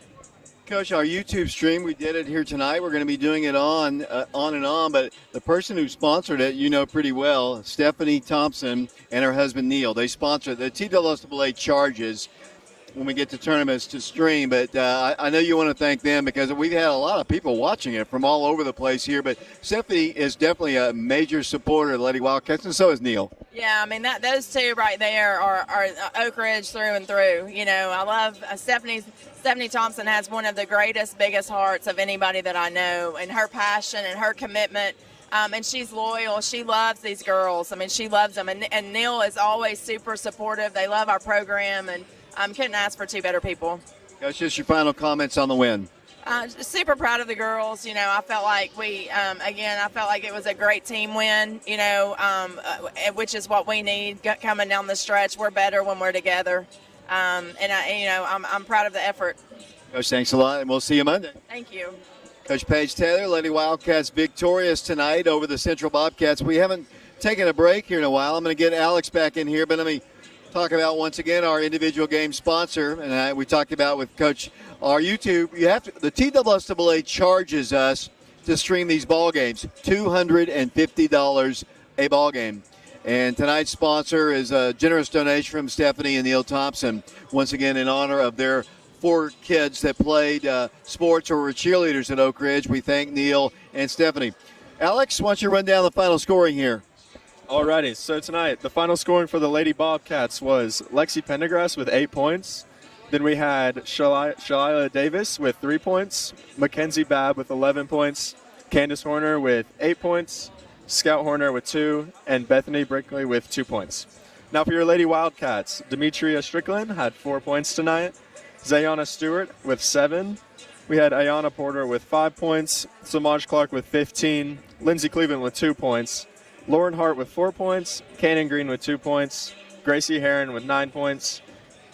Coach, our YouTube stream, we did it here tonight. We're going to be doing it on and on, but the person who sponsored it, pretty well, Stephanie Thompson and her husband Neil. They sponsored the TSSAA charges when we get to tournaments to stream, but I know you want to thank them because we've had a lot of people watching it from all over the place here, but Stephanie is definitely a major supporter of the Lady Wildcats, and so is Neil. Yeah, I mean, those two right there are Oak Ridge through and through. I love Stephanie Thompson has one of the greatest, biggest hearts of anybody that I know, and her passion and her commitment. And she's loyal. She loves these girls. I mean, she loves them. And Neil is always super supportive. They love our program, and couldn't ask for two better people. Coach, just your final comments on the win. Super proud of the girls. I felt like I felt like it was a great team win, which is what we need coming down the stretch. We're better when we're together. I'm proud of the effort. Coach, thanks a lot, and we'll see you Monday. Thank you. Coach Paige Taylor, Lady Wildcats victorious tonight over the Central Bobcats. We haven't taken a break here in a while. I'm going to get Alex back in here, but let me talk about once again our individual game sponsor, and we talked about with Coach our YouTube. The TSSAA charges us to stream these ball games, $250 a ball game. And tonight's sponsor is a generous donation from Stephanie and Neil Thompson, once again in honor of their 4 kids that played sports or were cheerleaders at Oak Ridge. We thank Neil and Stephanie. Alex, why don't you run down the final scoring here? Alrighty, so tonight the final scoring for the Lady Bobcats was Lexi Pendergrass with 8 points. Then we had Shalila Davis with 3 points, Mackenzie Babb with 11 points, Candace Horner with 8 points, Scout Horner with 2, and Bethany Brickley with 2 points. Now for your Lady Wildcats, Demetria Strickland had 4 points tonight, Zayana Stewart with 7. We had Ayana Porter with 5 points, Samaj Clark with 15, Lindsay Cleveland with 2 points, Lauren Hart with 4 points, Kanan Green with 2 points, Gracie Heron with 9 points,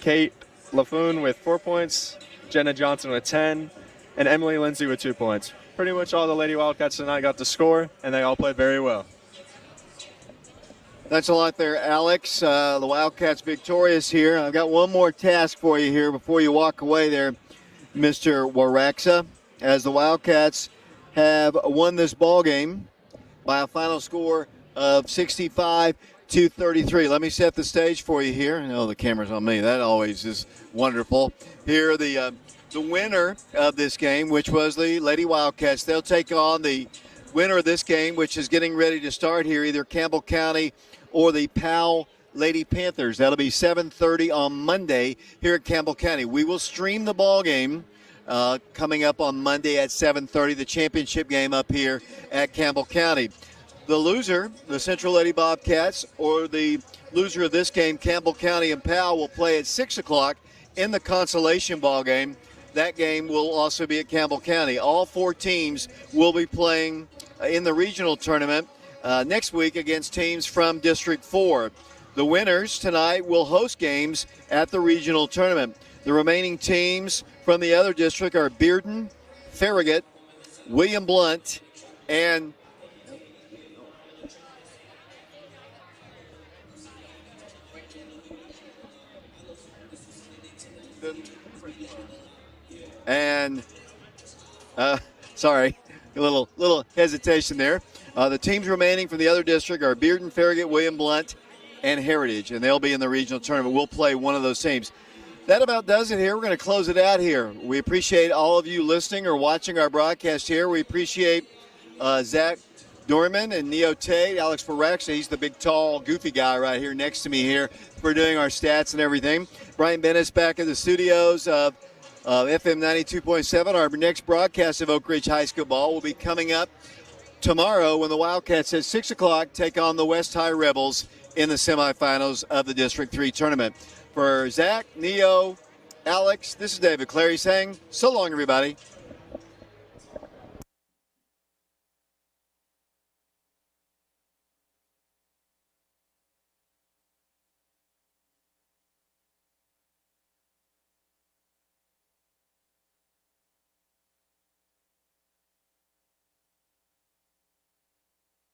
Kate LaFoon with 4 points, Jenna Johnson with 10, and Emily Lindsay with 2 points. Pretty much all the Lady Wildcats tonight got to score, and they all played very well. Thanks a lot there, Alex. The Wildcats victorious here. I've got one more task for you here before you walk away there, Mr. Waraxa, as the Wildcats have won this ball game by a final score of 65-33. Let me set the stage for you here. I know the camera's on me. That always is wonderful. Here, the winner of this game, which was the Lady Wildcats, they'll take on the winner of this game, which is getting ready to start here, either Campbell County or the Powell Lady Panthers. That'll be 7:30 on Monday here at Campbell County. We will stream the ball game coming up on Monday at 7:30, the championship game up here at Campbell County. The loser, the Central Lady Bobcats, or the loser of this game, Campbell County and Powell, will play at 6 o'clock in the consolation ball game. That game will also be at Campbell County. All 4 teams will be playing in the regional tournament next week against teams from District 4. The winners tonight will host games at the regional tournament. The remaining teams from the other district are Bearden, Farragut, William Blount, and sorry, a little hesitation there. The teams remaining from the other district are Bearden, Farragut, William Blount, and Heritage, and they'll be in the regional tournament. We'll play one of those teams. That about does it here. We're going to close it out here. We appreciate all of you listening or watching our broadcast here. We appreciate Zach Dorman and Neo Tate, Alex Paraxa. He's the big, tall, goofy guy right here next to me here. We're doing our stats and everything. Brian Bennett's back in the studios of FM 92.7. Our next broadcast of Oak Ridge High School ball will be coming up tomorrow when the Wildcats at 6 o'clock take on the West High Rebels in the semifinals of the District 3 tournament. For Zach, Neo, Alex, this is David Clary saying so long, everybody.